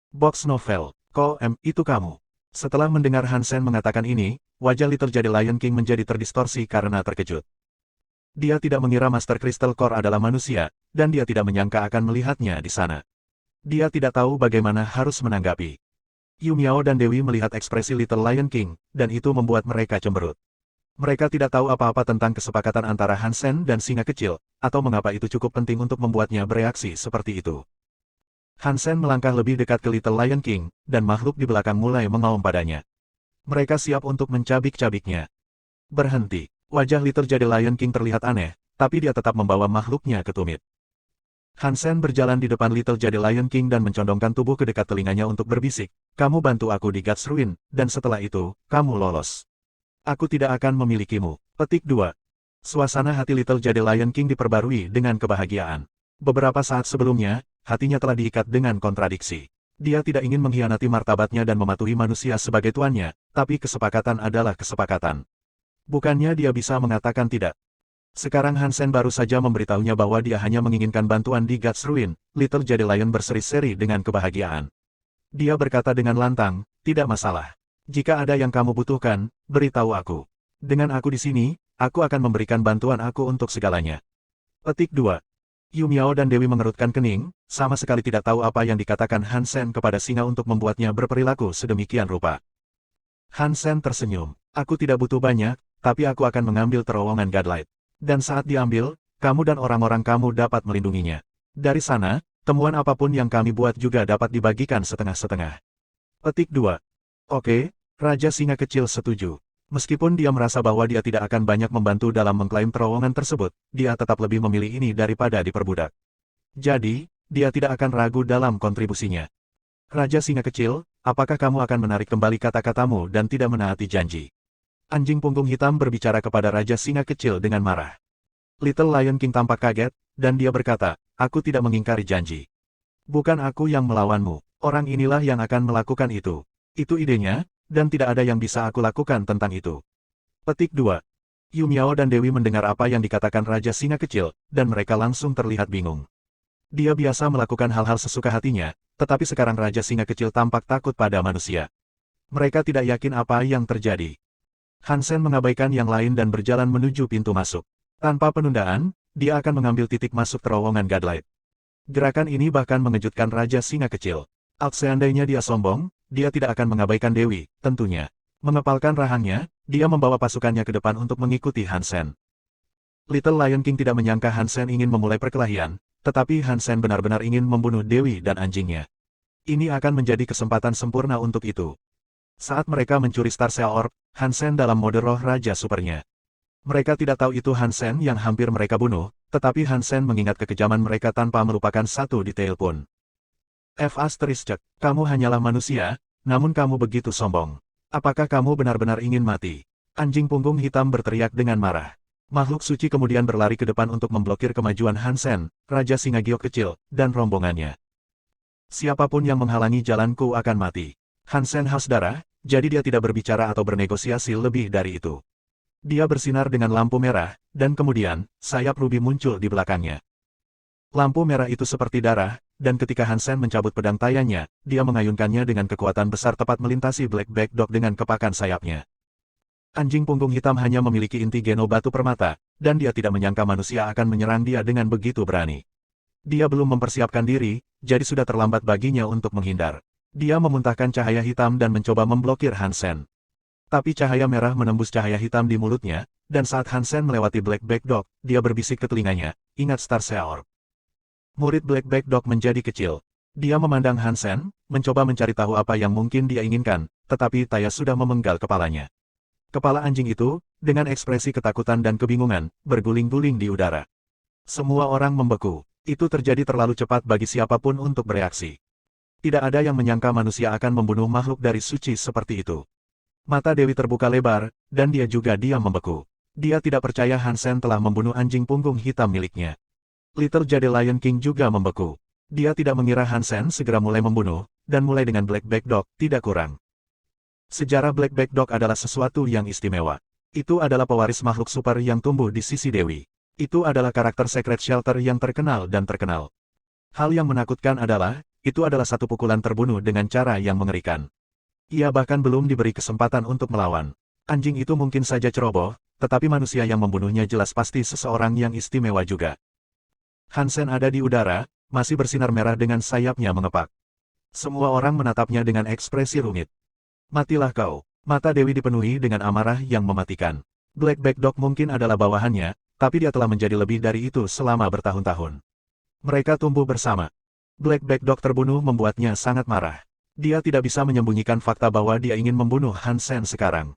Speaker 1: Box novel, itu kamu. Setelah mendengar Hansen mengatakan ini, wajah Little Jade Lion King menjadi terdistorsi karena terkejut. Dia tidak mengira Master Crystal Core adalah manusia, dan dia tidak menyangka akan melihatnya di sana. Dia tidak tahu bagaimana harus menanggapi. Yu Miao dan Dewi melihat ekspresi Little Lion King, dan itu membuat mereka cemberut. Mereka tidak tahu apa-apa tentang kesepakatan antara Hansen dan singa kecil, atau mengapa itu cukup penting untuk membuatnya bereaksi seperti itu. Hansen melangkah lebih dekat ke Little Lion King, dan makhluk di belakang mulai mengaum padanya. Mereka siap untuk mencabik-cabiknya. Berhenti. Wajah Little Jade Lion King terlihat aneh, tapi dia tetap membawa makhluknya ke tumit. Hansen berjalan di depan Little Jade Lion King dan mencondongkan tubuh ke dekat telinganya untuk berbisik, "Kamu bantu aku di God's Ruin, dan setelah itu, kamu lolos. Aku tidak akan memilikimu." Petik 2. Suasana hati Little Jade Lion King diperbarui dengan kebahagiaan. Beberapa saat sebelumnya, hatinya telah diikat dengan kontradiksi. Dia tidak ingin mengkhianati martabatnya dan mematuhi manusia sebagai tuannya, tapi kesepakatan adalah kesepakatan. Bukannya dia bisa mengatakan tidak. Sekarang Hansen baru saja memberitahunya bahwa dia hanya menginginkan bantuan di God's Ruin. Little Jade Lion berseri-seri dengan kebahagiaan. Dia berkata dengan lantang, "Tidak masalah. Jika ada yang kamu butuhkan, beritahu aku. Dengan aku di sini, aku akan memberikan bantuan aku untuk segalanya." Petik 2. Yu Miao dan Dewi mengerutkan kening, sama sekali tidak tahu apa yang dikatakan Hansen kepada singa untuk membuatnya berperilaku sedemikian rupa. Hansen tersenyum. "Aku tidak butuh banyak, tapi aku akan mengambil terowongan Godlight. Dan saat diambil, kamu dan orang-orang kamu dapat melindunginya. Dari sana, temuan apapun yang kami buat juga dapat dibagikan setengah-setengah." Petik 2. Oke, Raja Singa Kecil setuju. Meskipun dia merasa bahwa dia tidak akan banyak membantu dalam mengklaim terowongan tersebut, dia tetap lebih memilih ini daripada diperbudak. Jadi, dia tidak akan ragu dalam kontribusinya. "Raja Singa Kecil, apakah kamu akan menarik kembali kata-katamu dan tidak menaati janji?" Anjing punggung hitam berbicara kepada Raja Singa Kecil dengan marah. Little Lion King tampak kaget, dan dia berkata, "Aku tidak mengingkari janji. Bukan aku yang melawanmu, orang inilah yang akan melakukan itu. Itu idenya, dan tidak ada yang bisa aku lakukan tentang itu." Petik 2. Yu Miao dan Dewi mendengar apa yang dikatakan Raja Singa Kecil, dan mereka langsung terlihat bingung. Dia biasa melakukan hal-hal sesuka hatinya, tetapi sekarang Raja Singa Kecil tampak takut pada manusia. Mereka tidak yakin apa yang terjadi. Hansen mengabaikan yang lain dan berjalan menuju pintu masuk. Tanpa penundaan, dia akan mengambil titik masuk terowongan Godlight. Gerakan ini bahkan mengejutkan Raja Singa Kecil. Seandainya dia sombong, dia tidak akan mengabaikan Dewi, tentunya. Mengepalkan rahangnya, dia membawa pasukannya ke depan untuk mengikuti Hansen. Little Lion King tidak menyangka Hansen ingin memulai perkelahian, tetapi Hansen benar-benar ingin membunuh Dewi dan anjingnya. Ini akan menjadi kesempatan sempurna untuk itu. Saat mereka mencuri Star Seal Orb, Hansen dalam mode roh Raja Supernya. Mereka tidak tahu itu Hansen yang hampir mereka bunuh, tetapi Hansen mengingat kekejaman mereka tanpa melupakan satu detail pun. Kamu hanyalah manusia, namun kamu begitu sombong. Apakah kamu benar-benar ingin mati?" Anjing punggung hitam berteriak dengan marah. Makhluk suci kemudian berlari ke depan untuk memblokir kemajuan Hansen, Raja Singa Giok Kecil, dan rombongannya. "Siapapun yang menghalangi jalanku akan mati." Hansen haus darah, jadi dia tidak berbicara atau bernegosiasi lebih dari itu. Dia bersinar dengan lampu merah, dan kemudian, sayap Ruby muncul di belakangnya. Lampu merah itu seperti darah, dan ketika Hansen mencabut pedang tayannya, dia mengayunkannya dengan kekuatan besar tepat melintasi Black Back Dog dengan kepakan sayapnya. Anjing punggung hitam hanya memiliki inti geno batu permata, dan dia tidak menyangka manusia akan menyerang dia dengan begitu berani. Dia belum mempersiapkan diri, jadi sudah terlambat baginya untuk menghindar. Dia memuntahkan cahaya hitam dan mencoba memblokir Hansen. Tapi cahaya merah menembus cahaya hitam di mulutnya, dan saat Hansen melewati Black Back Dog, dia berbisik ke telinganya, "Ingat Starshell Orb." Murid Black Back Dog menjadi kecil. Dia memandang Hansen, mencoba mencari tahu apa yang mungkin dia inginkan, tetapi Taya sudah memenggal kepalanya. Kepala anjing itu, dengan ekspresi ketakutan dan kebingungan, berguling-guling di udara. Semua orang membeku. Itu terjadi terlalu cepat bagi siapapun untuk bereaksi. Tidak ada yang menyangka manusia akan membunuh makhluk dari suci seperti itu. Mata Dewi terbuka lebar, dan dia juga diam membeku. Dia tidak percaya Hansen telah membunuh anjing punggung hitam miliknya. Little Jade Lion King juga membeku. Dia tidak mengira Hansen segera mulai membunuh, dan mulai dengan Black Back Dog, tidak kurang. Sejarah Black Back Dog adalah sesuatu yang istimewa. Itu adalah pewaris makhluk super yang tumbuh di sisi Dewi. Itu adalah karakter Secret Shelter yang terkenal dan terkenal. Hal yang menakutkan adalah, itu adalah satu pukulan terbunuh dengan cara yang mengerikan. Ia bahkan belum diberi kesempatan untuk melawan. Anjing itu mungkin saja ceroboh, tetapi manusia yang membunuhnya jelas pasti seseorang yang istimewa juga. Hansen ada di udara, masih bersinar merah dengan sayapnya mengepak. Semua orang menatapnya dengan ekspresi rumit. "Matilah kau." Mata Dewi dipenuhi dengan amarah yang mematikan. Black Back Dog mungkin adalah bawahannya, tapi dia telah menjadi lebih dari itu selama bertahun-tahun. Mereka tumbuh bersama. Black Back Dog terbunuh membuatnya sangat marah. Dia tidak bisa menyembunyikan fakta bahwa dia ingin membunuh Hansen sekarang.